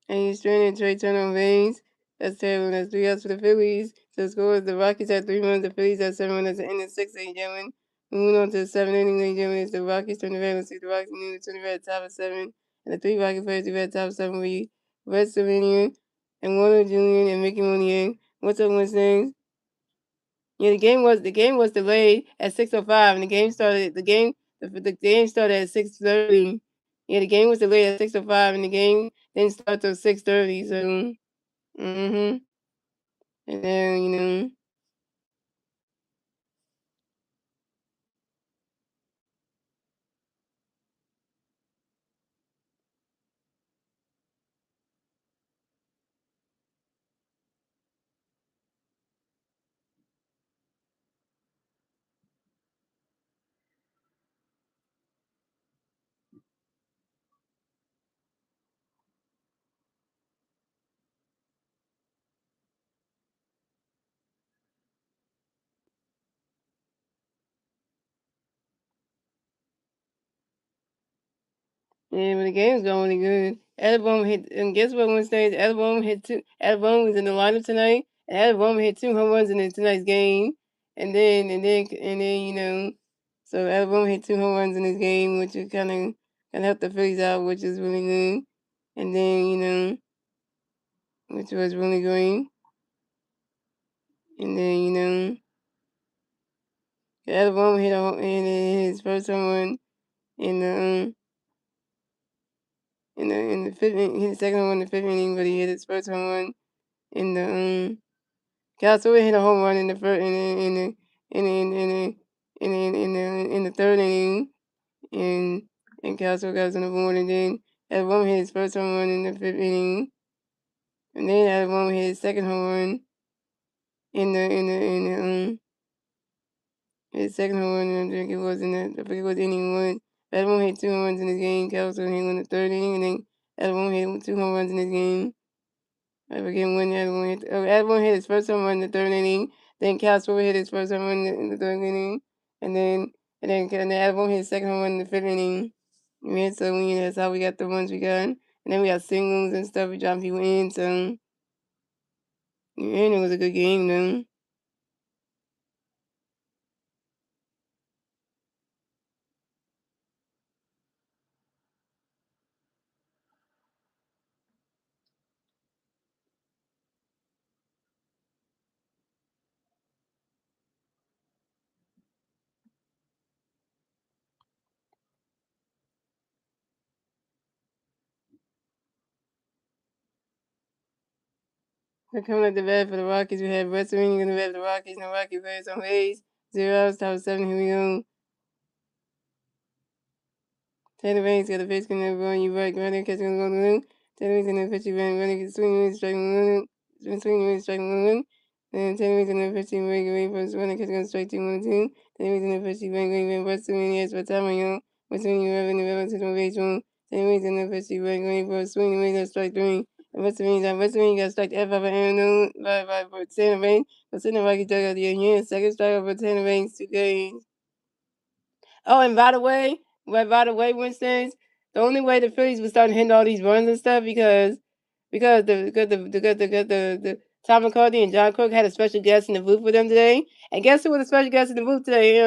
And you stranded Trey Turner on base. That's terrible. That's 3 outs for the Phillies. So the score is the Rockies had 3 runs, the Phillies had 7 runs at the end of 6, ladies and gentlemen. Moving on to the 7th inning, ladies and gentlemen, it's the Rockies turn the red. Let's see the Rockies need to turn the red top of 7. And the 3 Rocky players who had top of 7 will be Red Sylvania and Warner Jr. and Mickey Monier. What's up, Wednesdays? Yeah, the game was delayed at 6:05, and the game started at 6:30. Yeah, the game was delayed at 6:05, and the game didn't start till 6:30. So, and then yeah, but the game's going really good. Alabama hit, and guess what? Wednesday, Alabama hit two. Alabama was in the lineup tonight, and Alabama hit 2 home runs in tonight's game, and then. So Alabama hit 2 home runs in this game, which is kind of helped the Phillies out, which is really good. And then which was really great. And then Alabama hit his first home run in the fifth inning. Hit the second home run in the fifth inning, but he hit his first home run in the Castro hit a home run in the first in the third inning, and Castro got on the board, and then Alabama hit his first home run in the fifth inning, and then Alabama hit his second home run in the his second home run, I think it was I forget what inning it was. Alabama hit 2 home runs in this game. Castro hit one in the third inning, and then Alabama hit 2 home runs in this game. I forget when Alabama hit. Oh, Alabama hit his first home run in the third inning. Then Castro hit his first home run in the third inning, and then Alabama hit his second home run in the fifth inning. Yeah, so that's how we got the runs we got. And then we got singles and stuff. We dropped people in, so yeah, and it was a good game though. So coming up the bat for the Rockies, we have West Swinging in the bat for the Rockies, and the Rocky players on base. 0 outs, top 7. Here we go. Taylor Bates got a base can never run. You right, running, catching on the moon. Taylor Bates in the pitch, running, swinging, striking, swinging, striking, and Taylor Bates in the pitch, away from running, catching on strike 2, 1, 2. Taylor Bates in the pitch, away, West Swinging, yes, but time on you. West Swinging, in the river, to the base one. Taylor Bates in the pitch, away from swinging, away, that's strike 3. And West Swinging got strike F of an Aaron by Taylor Bates. But Sidney Rocky dug out the end. Second strike over Taylor Bates, 2 games. Oh, and by the way, Winston's the only way the Phillies would start hitting all these runs and stuff because the Tom McCarthy and John Cook had a special guest in the booth with them today. And guess who was a special guest in the booth today?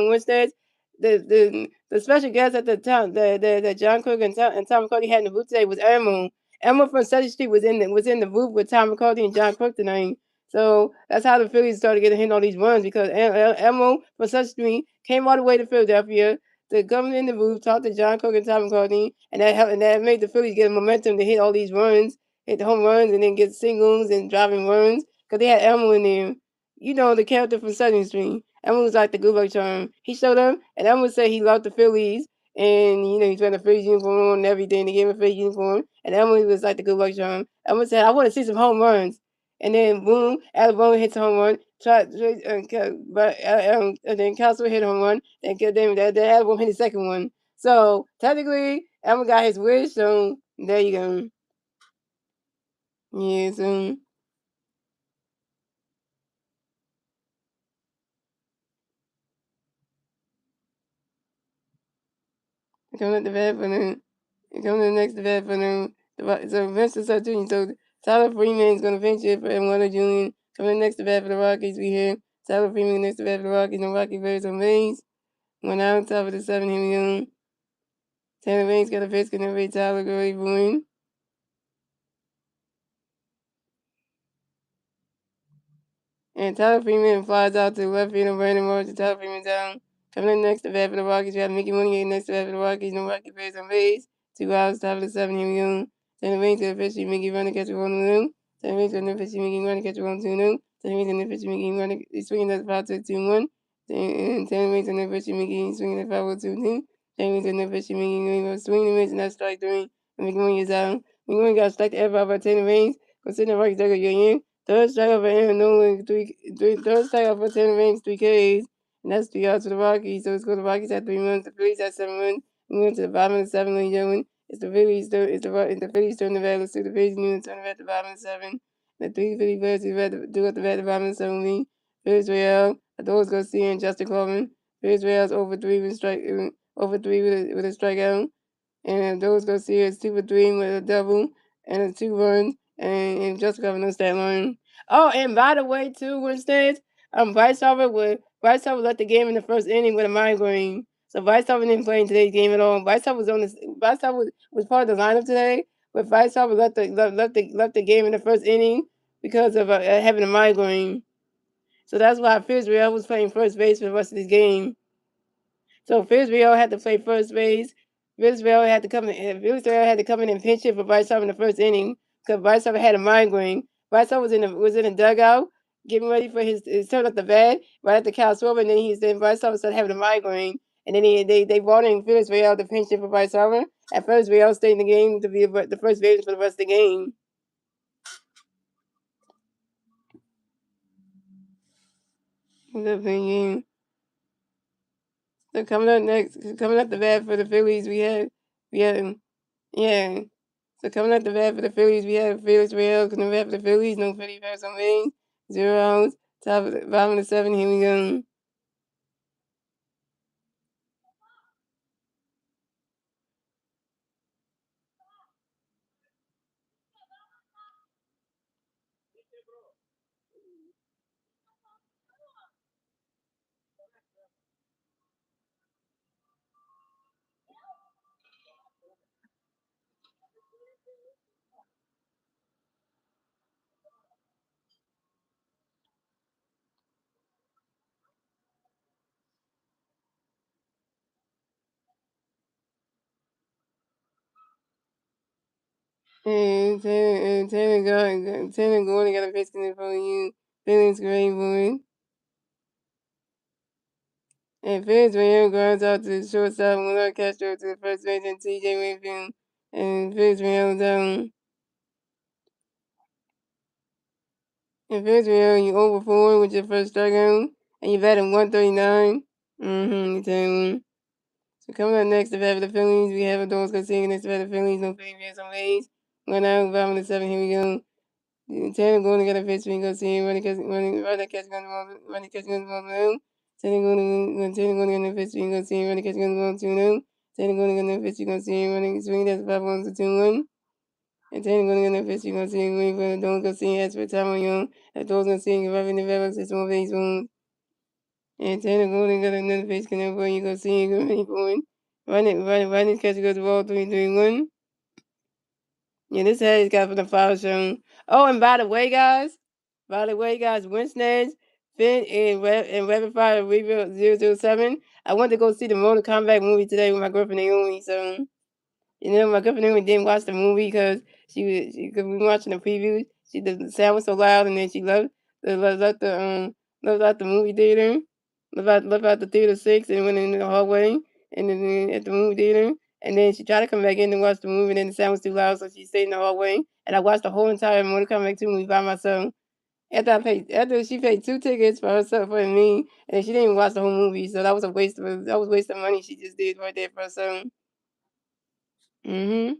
Winston's the special guest at the time that John Cook and Tom McCarthy had in the booth today was Elmo. Elmo from Southern Street was in the booth with Tom McCarthy and John Cook tonight. So that's how the Phillies started getting hit all these runs because Elmo from Southern Street came all the way to Philadelphia to come in the booth, talk to John Cook and Tom McCartney, and that made the Phillies get momentum to hit all these runs, hit the home runs, and then get singles and driving runs because they had Elmo in there. You know the character from Southern Street. Elmo was like the good luck charm. He showed up, and Elmo said he loved the Phillies, and he's wearing a Phillies uniform on and everything. They gave him a Phillies uniform, and Elmo was like the good luck charm. Elmo said, "I want to see some home runs." And then boom, Alabama hits a home run. And then Castle hit a home run. And then Alabama hit the second one. So technically, Elmer got his wish, so there you go. Yeah, so coming up the bat for them. Coming to the next bat for them. So Vince is too. So Tyler Freeman is gonna finish it for Wonder Jr. Coming to next to bat for the Rockies, we have Tyler Freeman next to bat for the Rockies and Rocky Bears on base. One out, top of the seven, here we go. Tanner Banks got a pitch, can never Tyler Gray Boone. And Tyler Freeman flies out to the left field and Brandon Marshall. Tyler Freeman down. Coming in next to bat for the Rockies, we have Mickey Mooney next to bat for the Rockies. No Rocky Bears on base. 2 outs, top of the seven, here we go. Tanner Banks got a pitch, Mickey running, catch a 1-0. Tanner Banks got a pitch, Mickey running, catch a 1-2-0. Tanner Banks got a pitch, Mickey running, he's swinging that 5-2-1. And Tanner Banks got a pitch, Mickey swinging that 5-2-2. Tanner Banks got a pitch, Mickey swinging the miss, and that's strike three. And Mickey Mooney is out. Mickey Mooney got struck the F out by Tanner Banks. Considering the Rockies, they're going to get in. Third strikeout for Aaron Nolan, third strikeout for Tanner Banks, 3 Ks. And that's 3 outs for the Rockies. So it's going to the Rockies at 3 runs, the Phillies at 7 runs. We went to the bottom of the seven, ladies and gentlemen. It's the Phillies, the Phillies turn the bat. Let's see the Phillies new turn the bat at the bottom of the seven. The three Philly players do at the bat at the bottom of the seven lead. Phillies Real, Adolis Garcia and Justin Coleman. Phillies Real's over three with a strikeout. And those Garcia is 2 for 3 with a double and a 2 runs. And just covering no stat line. Oh, and by the way, too, Wednesdays, Bryce Harper left the game in the first inning with a migraine. So Bryce Harper didn't play in today's game at all. Bryce Harper was part of the lineup today, but Bryce Harper left the game in the first inning because of having a migraine. So that's why Fitzgerald was playing first base for the rest of this game. So Fitzgerald had to play first base. Fitzgerald had to come in and pinch it for Bryce Harper in the first inning because Bryce Harper had a migraine. Bryce Harper was in the dugout getting ready for his turn at the bat right at the couch over, and then Bryce Harper started having a migraine, and then they brought in Fitzgerald to pinch it for Bryce Harper. At first, Fitzgerald stayed in the game to be the first baseman for the rest of the game. The game. So coming up the bat for the Phillies, we had yeah. So coming up the bat for the Phillies, we have Felix Real coming back for the Phillies. No Philly bats on base. 0 outs. Bottom of the seven. Here we go. And Tanner Gordon got a pitch in for you. Feelings great, boy. And Felix Real grounds out to the shortstop. Willard Castro to the first base and TJ Winfield. And Felix Real down. And Felix Real, you over 4 with your first strikeout. And you batting 139. You tell me. So coming up next, the bat for the Phillies, we have Adolis Garcia next to bat for the Phillies. No Philly fans on base. 1 out, bottom of the seven. Here we go. Tanner going to get a pitch. We go see running catch on the ball. Tanner going to get a pitch. We go see running catch on the ball 2-0. Tanner going to get a pitch. We go see running swing that's 5-1 to 2-1. And Tanner going to get a pitch. We go see waiting for the don't go see as for time on young. Adolis Garcia give up in the back. It's more base one. And Tanner Golden got another face connect where you go see him ready going. Run it, catch goes the ball 3-3-1. Yeah, this head got from the foul zone. Oh, and by the way, guys, Wednesdays, Finn and Rapid Fire Rebuild 007. I went to go see the Mortal Kombat movie today with my girlfriend Naomi, so my girlfriend didn't watch the movie because cause we were watching the previews. The sound was so loud, and then she left out the movie theater, left out the theater 6, and went in the hallway, and then at the movie theater, and then she tried to come back in and watch the movie, and then the sound was too loud, so she stayed in the hallway, and I watched the whole entire Mortal Kombat 2 movie by myself. After she paid 2 tickets for herself and me, and she didn't even watch the whole movie, so that was a waste of money she just did right there for herself. Mm-hmm.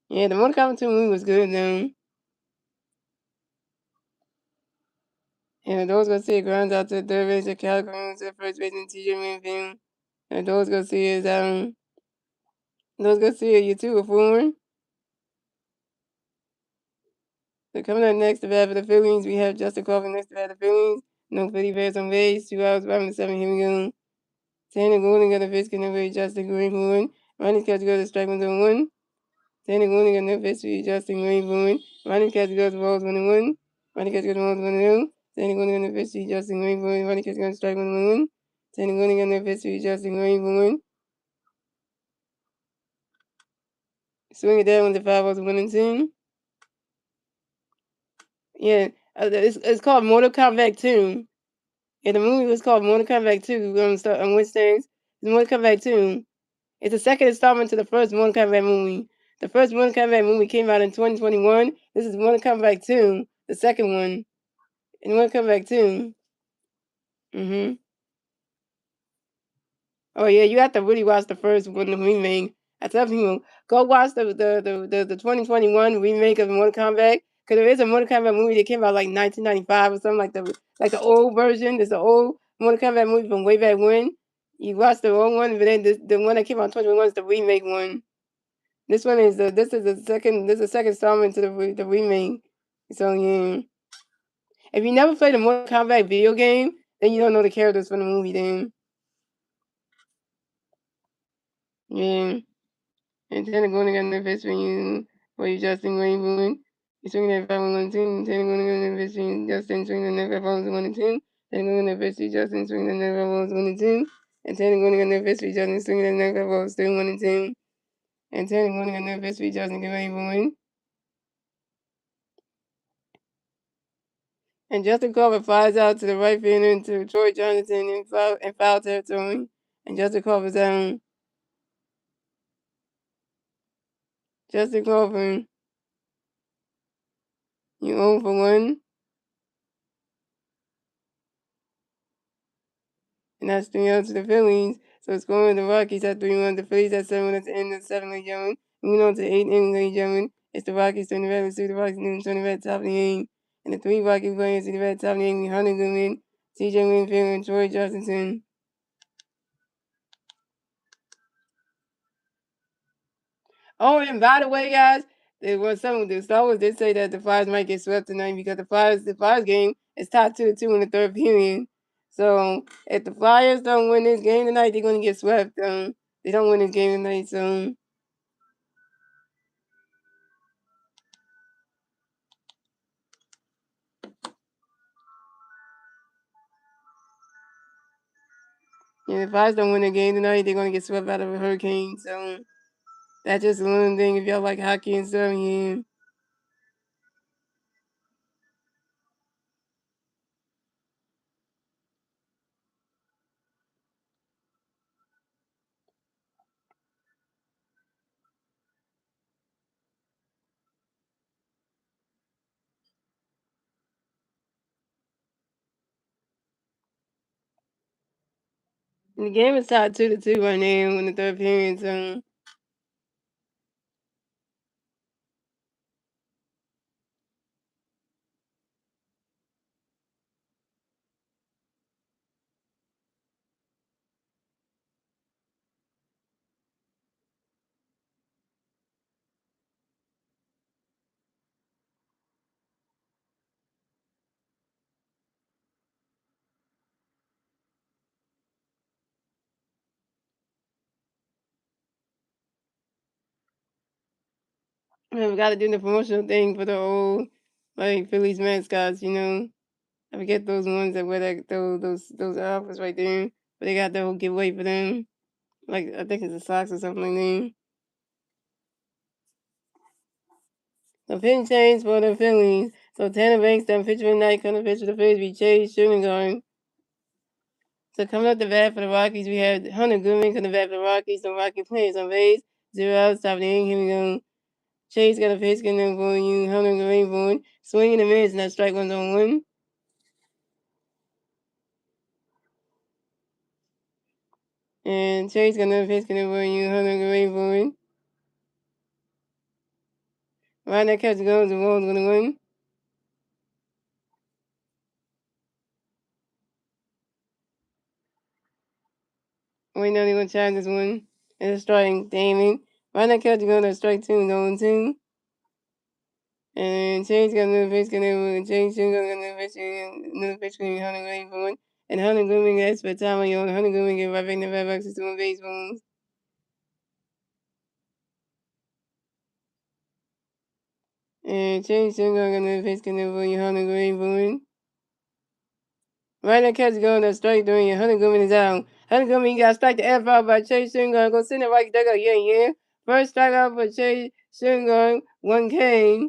Yeah, the Mortal Kombat 2 movie was good though. And those go see it grounds out to the third base, the California to the first base and TJ Winfield. And those go see is those go see it you too perform. So coming up next to bat for the Phillies, we have Justin Crawford next to bat for the Phillies. No Philly bats on base, 2 outs, 5 and 7. Here we go. Tanner Goulding got a pitch, getting away Justin Greenwood. Ronnie catch goes to strike 1-1. Tanner Goulding got no pitch to Justin Greenwood. Ronnie catch goes to balls 1-1. Ronnie catch goes to balls 1-0. Tanner Goulding got no pitch to Justin Greenwood. Ronnie catch goes to strike 1-1. Tanner Goulding got no pitch to Justin Greenwood. Swing it down with the 5 outs, 1-2. Yeah, it's called Mortal Kombat 2. Yeah, the movie was called Mortal Kombat 2 on Wednesdays. It's Mortal Kombat 2. It's the second installment to the first Mortal Kombat movie. The first Mortal Kombat movie came out in 2021. This is Mortal Kombat 2, the second one. And Mortal Kombat 2. Mm-hmm. Oh yeah, you have to really watch the first one, the remake. I tell people, go watch the 2021 remake of Mortal Kombat. Because there is a Mortal Kombat movie that came out like 1995 or something like the old version. There's an old Mortal Kombat movie from way back when. You watch the old one, but then the one that came out in 2021 is the remake one. This is the second installment to the remake. So yeah, if you never played the Mortal Kombat video game, then you don't know the characters from the movie. Then yeah. And Tanner going to get an invest for you Justin Greenwood. You swing that 5-1-2. Tanner going to get an invest in Justin swinging the net 5-1-2. Tanner going to invest in Justin swinging the net 5-1-2. And Tanner going to get an invest in Justin swinging the net 5-1-2. And Tanner going to get an invest in Justin Greenwood. And Justin Crawford flies out to the right field into Troy Jonathan in foul territory. And Justin Crawford's down. Justin Crawford, you 0 for 1. And that's 3-0 to the Phillies. So it's going to the Rockies at 3-1. The Phillies at 7 at the end of the 7th, ladies and gentlemen. Moving on to the 8th inning, ladies and gentlemen. It's the Rockies turning red. Let's see the Rockies turning red top of the inning. And the 3 Rockies players to the red top of the inning. Hunter Goodman, TJ Winfield, and Troy Johnson. Oh, and by the way, guys, there was some the Star Wars did say that the Flyers might get swept tonight because the Flyers game is tied 2-2 in the third period. So if the Flyers don't win this game tonight, they're gonna get swept. They don't win this game tonight, so yeah, the Flyers don't win the game tonight, they're gonna get swept out of a hurricane. So that's just one thing if y'all like hockey and stuff, yeah. And the game is tied 2-2 right now in the third period, so we gotta do the promotional thing for the old like Phillies mascots, you know. I forget those ones that wear those outfits right there. But they got the whole giveaway for them. Like I think it's the socks or something like that. The pitching change for the Phillies. So Tanner Banks done pitch for the night, coming to pitch for the Phillies be Chase shooting guard. So coming up the bat for the Rockies, we have Hunter Goodman coming to bat for the Rockies. The Rocky players on base. 0 outs, top of the inning. Here we go. Chase got a pitch, getting them for you. Hunter Goodman swinging the miss, and that strike one's on 1. And Chase got another pitch coming for you. Hunter going for it. Right that catch goes, the ball's gonna win. We know they're gonna try this one. And a strike, Damon. Right that catch goes, to strike two, going two. And Chase got another pitch coming for Chase Sugar got another pitch coming Hunter going for it. And Hunter Goodman gets for time on your Hunter Goodman get right back in the back box to one baseballs. And Chase Sugar got another pitch coming for you, Hunter going for it. Right that catch going to strike three, and Hunter Goodman is out. Hunter Goodman, you got strike the F out by Chase Shingon. Go send it right there. Yeah, yeah. First strikeout for Chase Shingon, 1K.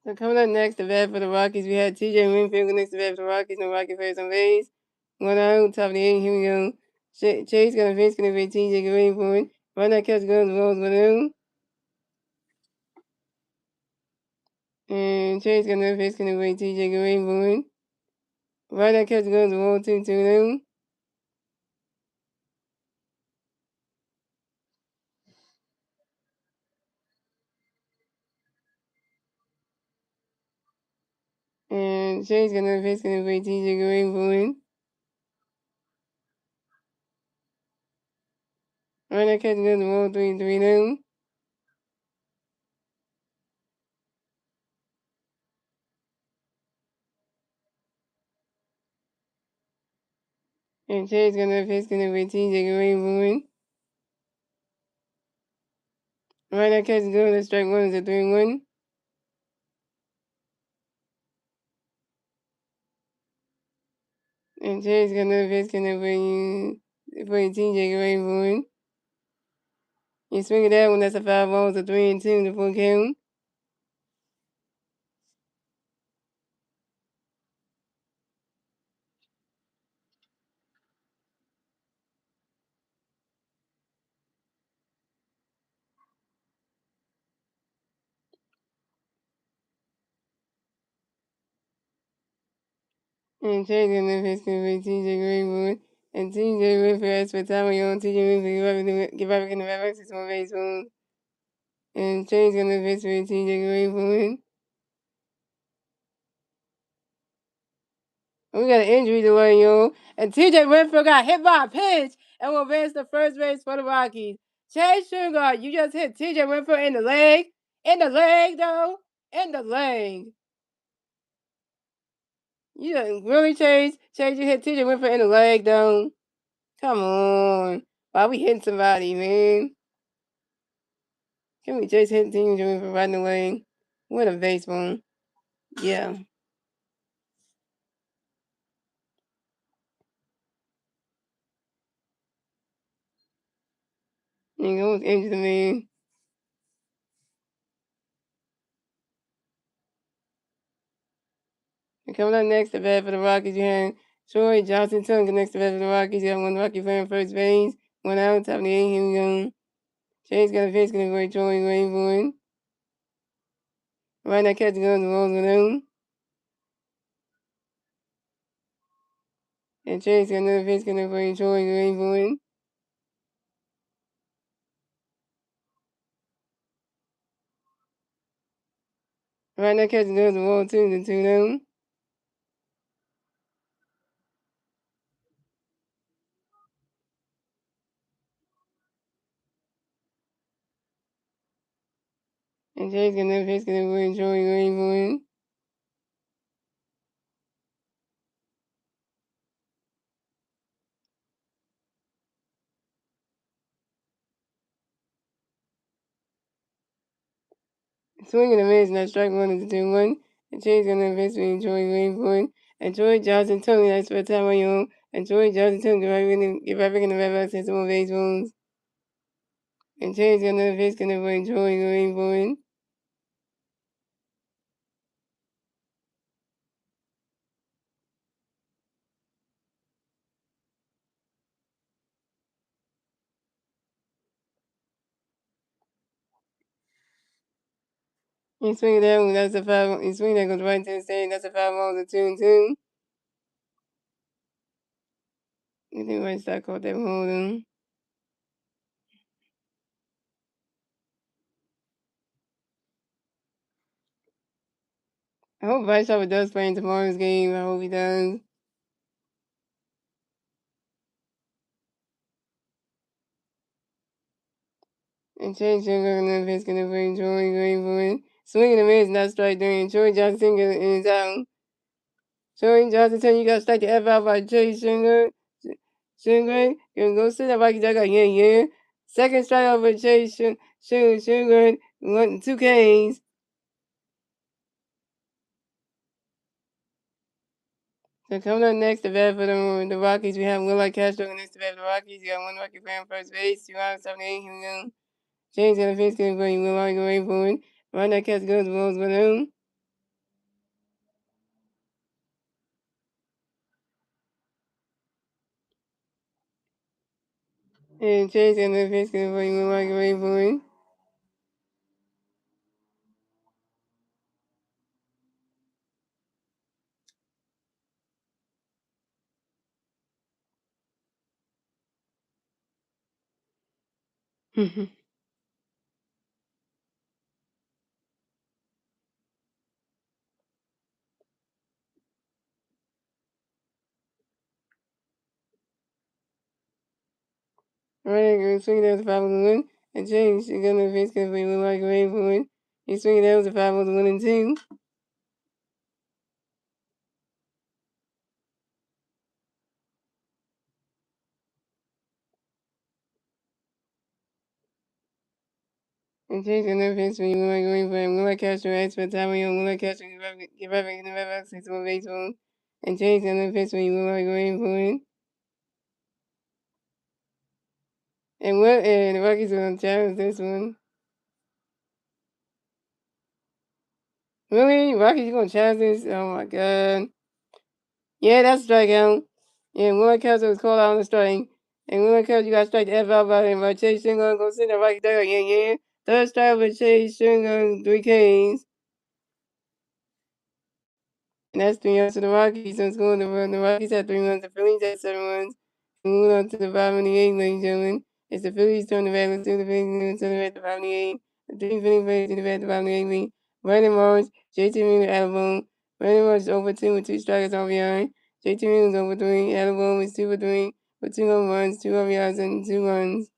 So coming up next, the bat for the Rockies, we had TJ Winfield next to bat for the Rockies, and the Rockies face on base. 1 out, top of the eighth. Here we go. Chase got a face, gonna be TJ, get ready for it. Right that catch goes, rolls 1 out. And Chase got another face, gonna be TJ, get ready for it. Right that catch goes, roll 2 out. And Chase got another face, gonna be TJ, get ready for it. Right that catch goes, roll 3 out. And Chase got another face, gonna be TJ, get ready for it. Right that catch goes, strike one is a 3-1. And Chase got another pitch coming for you TJ, get ready for it. You swing it that one, that's a 5-ball, it's a 3-2, the full count. And Chase got another pitch coming for you TJ, get ready for it. And TJ went for us for time on your own. TJ went for get back in the back, 6 more baseball. And Chase got another pitch for you TJ, get ready for it. We got an injury delay, yo. And TJ Winfield got hit by a pitch and will advance to first base for the Rockies. Chase Sugar, you just hit TJ Winfield in the leg. In the leg, though. In the leg. You done really Chase? Chase, you hit TJ Winfield in the leg, though. Come on. Why we hitting somebody, man? Can we Chase hit TJ Winfield right in the leg? What a baseball. Yeah. Nigga almost injured the man. And coming up next, the bat for the Rockies, you have Troy Johnson Tongue next to bat for the Rockies. You have one Rocky playing first base. 1 out, top of the eighth. Here we go. Chase got a pitch, gonna go Troy going for it. Right now, catch goes, the ball's going. And Chase got another pitch, gonna go Troy going for it. Right now, catch goes, the ball 2 down. And Chase got another pitch, gonna go Troy going for it. Swinging a miss, now strike one is a 2-1. And Chase got another pitch, and Troy going for it. And Troy Johnson Tongue, that's for time on your own. And Troy Johnson Tongue, get right back in the red box, hit some more baseballs. And Chase got another pitch, gonna go Troy going for it. You swing it down, that's a 5. You swing that goes right into the stand. That's a 5 balls a 2-2. You think White Sox caught that hold on. I hope Bryce Harper does play in tomorrow's game. I hope he does. And Chase Sugar and then Vince gonna bring Joey Greenwood. Swinging the miss, not strike during Joey Johnson is out. Joey Johnson, you got strike the F out by Chase Sugar. Sugar, gonna go sit up like that guy. Yeah. Second strike out by Chase Sugar. 2 Ks. So coming up next, the bat for the Rockies, we have Will Castro next to bat for the Rockies. You got one Rocky playing first base, 278. Here we go. James got a face game for you. Will go away for it. Right now, Cast goes balls with him. And Chase got a face game for you. Will go away for it. Right now, swing that was a 5-1. And James got a face game for you. Will go away for it. He's swinging that was a 5-1 and 2. And Chase got a face for you. Will go away for it. Will Castro asks for time on Will Castro. Give up 6-1 baseball. And Chase got a face for you. Will go away for it. And the Rockies are gonna challenge this one. Really? Rockies, you gonna challenge this? Oh my god. Yeah, that's a strikeout. And Will Kessler was called out on the strike. And Will Kessler, you got strike the F out by him. By Chase Shingo, go sit there right there. Yeah. Third strike with Chase Shingo, 3 Ks. And that's 3 runs to the Rockies. So it's going to run. The Rockies had 3 runs. The Phillies had 7 runs. Moving on to the bottom of the 8th, ladies and gentlemen. It's the Phillies turn the bat. Let's do the Phillies turn the bat to the bottom of the 8th. The 3 Phillies players to the bat to the bottom of the 8th. Brandon Morris, JT Miller, Alabama. Brandon Morris is over 2 with 2 strikers on behind. JT Miller is over 3. Alabama is 2 for 3 with 2 home runs, 2 RBIs, and 2 runs.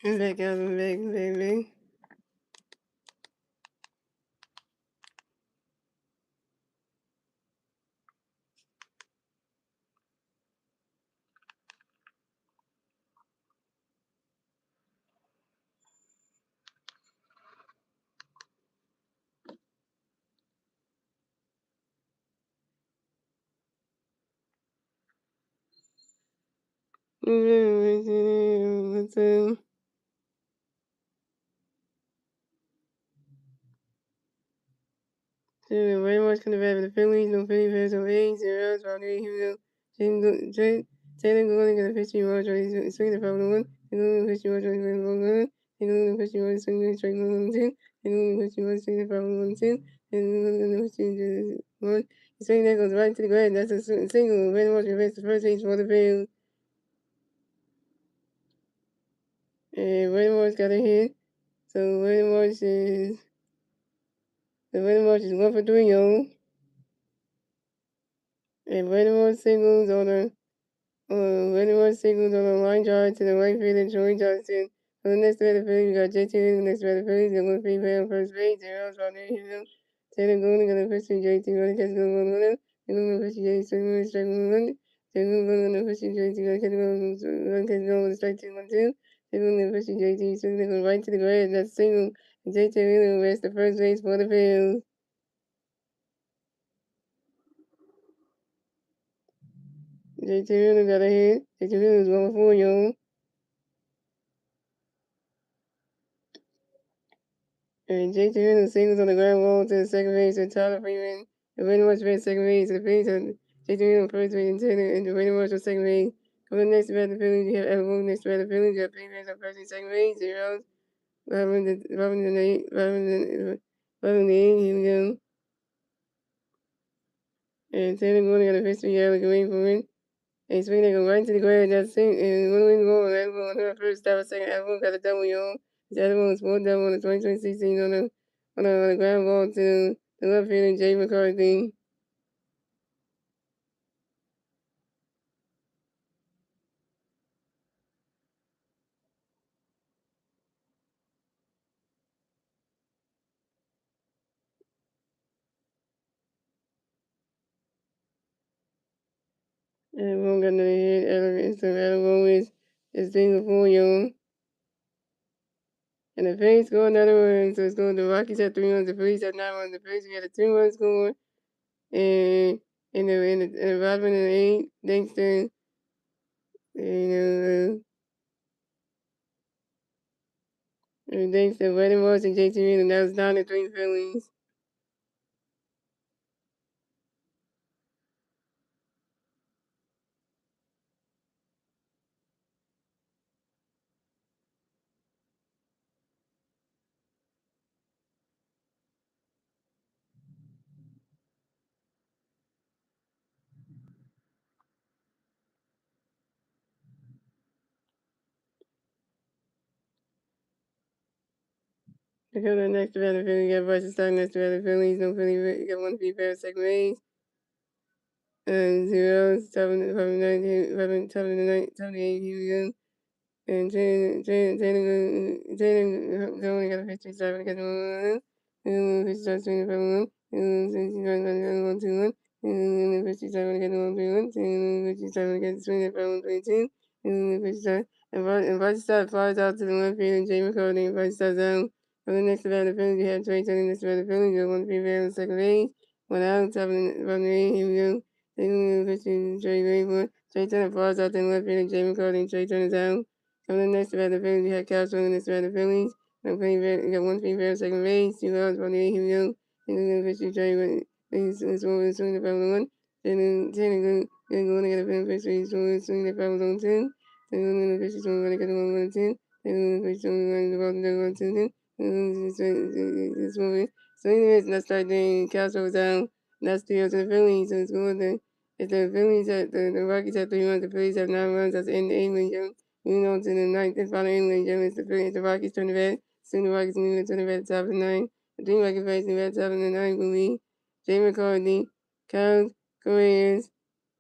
I'm back out. I'm back. I'm back. Back. What's So very much kind of have the Phillies, no Philly fans, no A's, and runs, while they hear Taylor going to the pitching watch, swing the foul one, and going to pitching watch, and going to pitching watch, swing the strike one, two, and going to pitching watch, swing the foul one, two, and going to pitching one. The swing that goes right to the ground. That's a single. Very much reverse the first base for the field. And very much got a hit. So very much is the very much is 1 for 3, yo. And very much singles on the Whittemore signals on the line drive to the right field and Joey Johnson. On the next batter Phillies, we got JT in the next batter Phillies. They're going to be on first base. Zero outs on there. Taylor Golden got a pitch to JT. Running catch goes 1-1. They're going to pitch to JT. Swing on strike 1-1. They're going to pitch to JT. Running catch goes with a strike 2-1-2. They're going to pitch to JT. Swing they go right to the ground. That's a single. And JT really rests the first base for the Phillies. JT really got a hit. JT really was 1-for-4, yo. And J.T. Randall singles on the ground ball to the second base with Tyler Freeman. And Randy Marsh ran second base. The Phillies have J.T. Randall first base and Taylor and Randy Marsh on second base. Coming next to bat the Phillies, you have Evan next to bat the Phillies. You have three fans on first and second base. Zeros. Robin the eight. Here we go. And Taylor going to get a pitch to Yellow Green for it. And swing they go right to the ground. That's sing. And one win goal. Everyone on her first stop, second. Everyone got a double, yo. The other one was 4 double on the 2020 season on the ground ball to the left fielder, Jay McCarthy. And everyone got another hit. So Adam is single for young. And the Phillies score another one. So it's going the Rockies have 3 runs, the Phillies have 9 runs. The Phillies got a 2-run score. And in the bottom of the 8th, thanks to thanks to Wedding Morris and JT Reed, and that was down to 3 Phillies. To come to the next battle, Philly got Bryson Stock next battle, Phillies. No Philly got 1 feet second base. 0, 7, 9, 78, here we go. And Jalen only got a 57, got 1, and 57, swinging for 1, and 61, 1, 2, 1, and 57, got 1, 3, 1, and 57, got swinging for 1, 3, 2, and 57, and Bryce flies out to the left field, and Jay McCartney, and Bryce down. For the next about the Phillies, you have Trey Turner next about the Phillies, you have 1 3 on second base, 1 out, 7 from the 8, here we go. They're going to pitch to Trey Rayford. Trey Turner flies out to the left field, and Jay McCartney, and Trey Turner's out. Coming next about the Phillies, we had Cal swinging next about the Phillies. We got 1 3 second base, 2 outs, 1 8, here we go. And then the pitch to Trey, swing the foul 1. Then going to get a pin pitch, swing the foul on 2. Then the pitch is going to get 1 2. Then the pitch is going to go 1 2. So anyways, let's start doing Castro down. That's 3 outs to the Phillies. So it's going to if the Phillies have the Rockies have 3 runs, the Phillies have 9 runs. That's in the England game. Moving on to the ninth and final England game is the Phillies. The Rockies turn the red. Soon the Rockies moving to the red top of the 9. The three Rockies facing the red top of the 9 will be Jay McCarthy, Kyle Correas,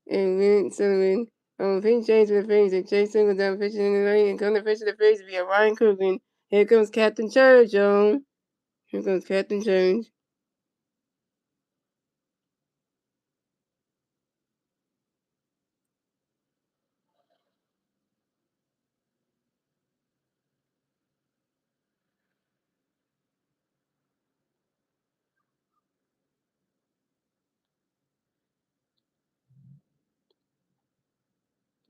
and Lynn Sullivan. Pitching change to the Phillies and Chase Singleton down pitching in the lane and come to pitch to the Phillies via Ryan Coogan. Here comes Captain Church, y'all. Here comes Captain Church.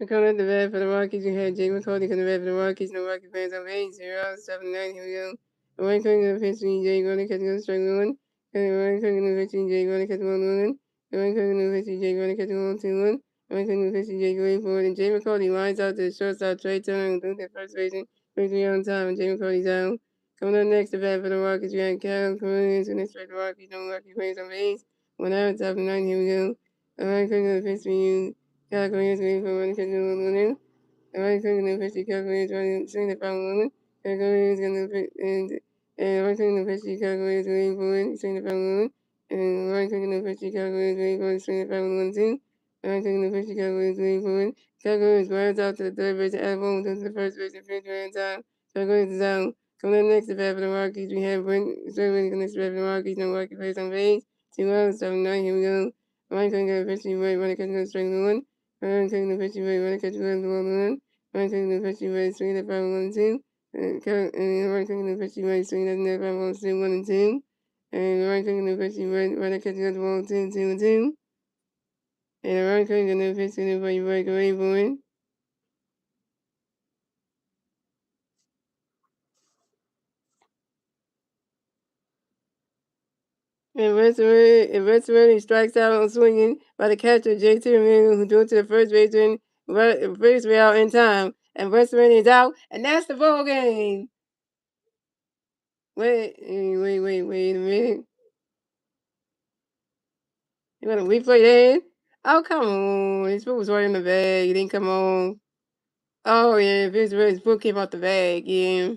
Coming at the bat for the Rockies, we had Jay McCarty coming to bat for the Rockies. No Rocky fans on base. 0-7-9. Here we go. Ryan Coogan to pitch to Jay Running catch one strike one. Ryan Coogan to pitch to Jay Running catch 1-1. Ryan Coogan to pitch to Jay Running catch 1-2-1. Ryan Coogan to pitch to Jay going forward. And Jay McCarty lines out to the shortstop Trey Turner and Luke at first base. Brings me on time. And Jay McCarty's out. Coming up next to bat for the Rockies, we had Kyle Cornelius and expect the Rockies. No Rocky fans on base. 1-7-9. Here we go. Ryan Coogan to pitch to you. California's waiting for one catch one. Ryan Coogan to pitch to California's running swing the foul woman. California's gonna pitch and Ryan Coogan to pitch to California's waiting for one swing the foul woman. And Ryan Coogan to pitch to California's waiting for one swing the foul woman too. Ryan Coogan to pitch to California's waiting for one. California's runs out to the third base and out of home to the first base and finish right in time. California's is out. Coming up next to bat for the Rockies, we have Brent Sterling next to bat for the Rockies. No Rocky plays on base. 2-7-9. Here we go. Ryan Coogan to pitch to right, running catch one strike one. Ryan Coogan to pitch to right, running catch one. Ryan Coogan to pitch to right, swing that 5-1-2. And Ryan Coogan to pitch to right, swing that 5-1-2, 1-2. And Ryan Coogan to pitch to right, running catch one ball 2-2-2. And Ryan Coogan to pitch to the right, away for it. And Westworthy strikes out on swinging by the catcher J.T. Ramirez, who threw it to the first baseman, first way out in time. And Westworthy is out, and that's the ball game. Wait a minute. You want to replay that? Oh, come on. His foot was right in the bag. It didn't come on. Oh, yeah. His foot came out the bag. Yeah.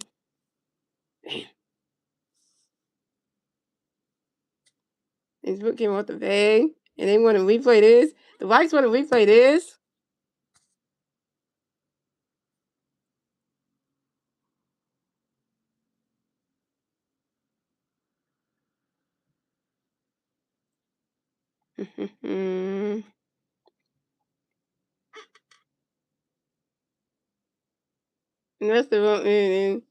His foot came out the bag. And they want to replay this. The Vikes want to replay this. And that's the vote. And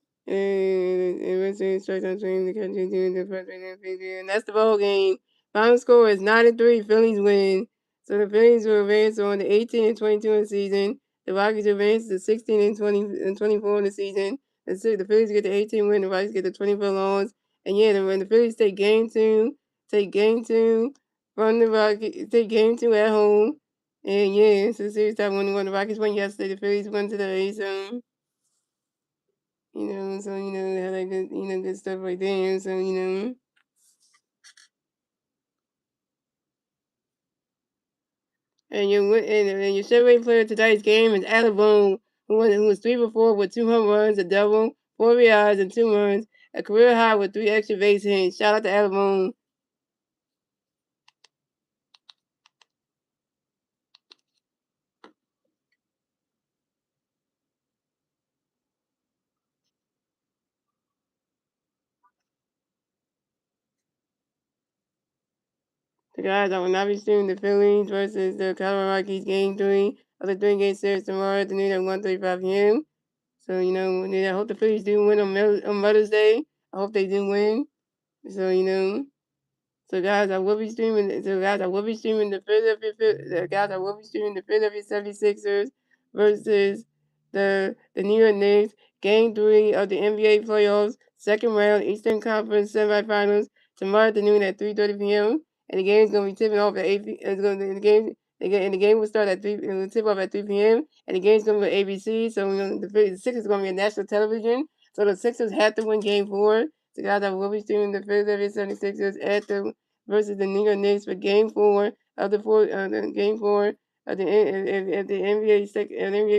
Western strikes on swing the country doing the first and that's the ball game. Final score is 9-3. Phillies win. So the Phillies will advance on the 18-22 in the season. The Rockies advance to 16-24 in the season. The Phillies get the 18 win. The Rockies get the 24 loss. And yeah, when the Phillies take game two from the Rockies, take game two at home. And yeah, so series that one the Rockies won yesterday. The Phillies won today. So. So had that good, good stuff right there. So and your Chevrolet player of today's game is Alabone, who was 3 for 4 with 2 home runs, a double, 4 RBIs, and 2 runs, a career high with 3 extra base hits. Shout out to Alabone. The guys, I will not be streaming the Phillies versus the Colorado Rockies game 3 of the 3-game series tomorrow afternoon at 1:35 p.m. So, I hope the Phillies do win on Mother's Day. I hope they do win. So, So guys, I will be streaming. The Philadelphia 76ers versus the New York Knicks. Game 3 of the NBA playoffs, second round Eastern Conference semifinals tomorrow afternoon at 3:30 p.m. And the game is going to be tipping off at 8. It's going to the game will start at 3. It will tip off at 3 p.m. And the game is going to be ABC. So the Sixers is going to be on national television. So the Sixers have to win Game 4. So guys, I will be streaming the Philadelphia 76ers at the versus the New York Knicks for Game 4 of the Game 4 of the NBA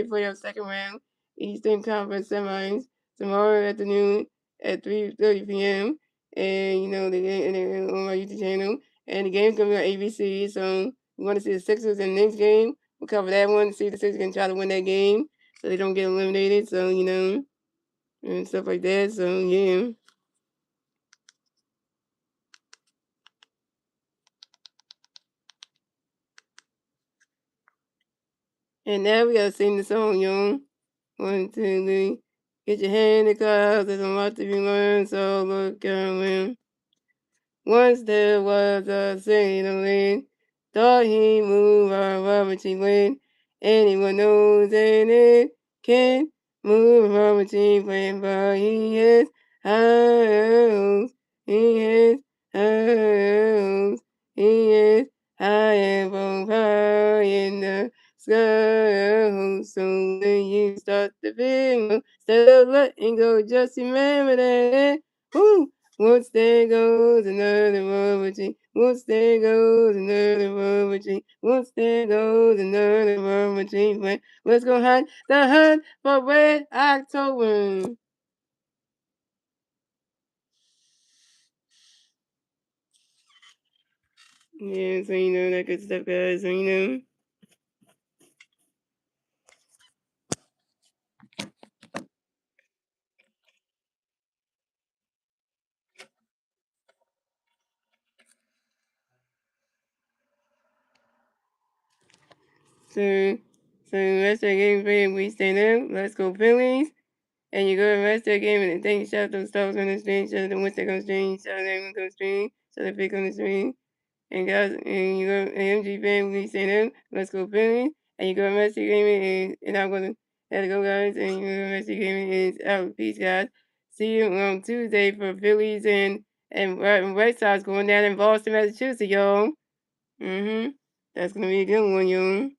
playoff second round Eastern Conference semis tomorrow afternoon at 3:30 p.m. And the game on my YouTube channel. And the game's gonna be on ABC. So you want to see the Sixers and Knicks game? we'll cover that one. See if the Sixers can try to win that game so they don't get eliminated. So, and stuff like that. So, yeah. And now we gotta sing the song, yo. 1, 2, 3. Get your hand in the clouds. There's a lot to be learned. So look around. Once there was a sailor, thought he moved a rubbery wind. Anyone knows that it can move a rubbery wind, but he has house, he has house, he is high above high in the sky. So when you start to feel, instead of letting go, just remember that. Woo! Once there goes another rubber tree. Once there goes another rubber tree. Once there goes another rubber tree. Let's go hunt the hunt for Red October. Yeah, so that good stuff, guys. So So, so rest that game for we stand up. Let's go Phillies. And you go to rest that game and then shout out those stars on the stream, shout out the Winston on the stream, shout out everyone on the stream, shout out Vic on the stream. And guys, and you go MG fan, we stand up. Let's go Phillies. And you go to rest the game and I'm gonna have to go guys. And you go to rest the game is out. Peace guys. See you on Tuesday for Phillies and Red Sox going down in Boston, Massachusetts, y'all. That's gonna be a good one, y'all.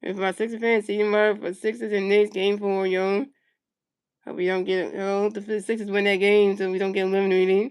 If my Sixers fans, see you tomorrow for Sixers and Knicks game 4, yo. Hope we don't get. I hope the Sixers win that game so we don't get eliminated.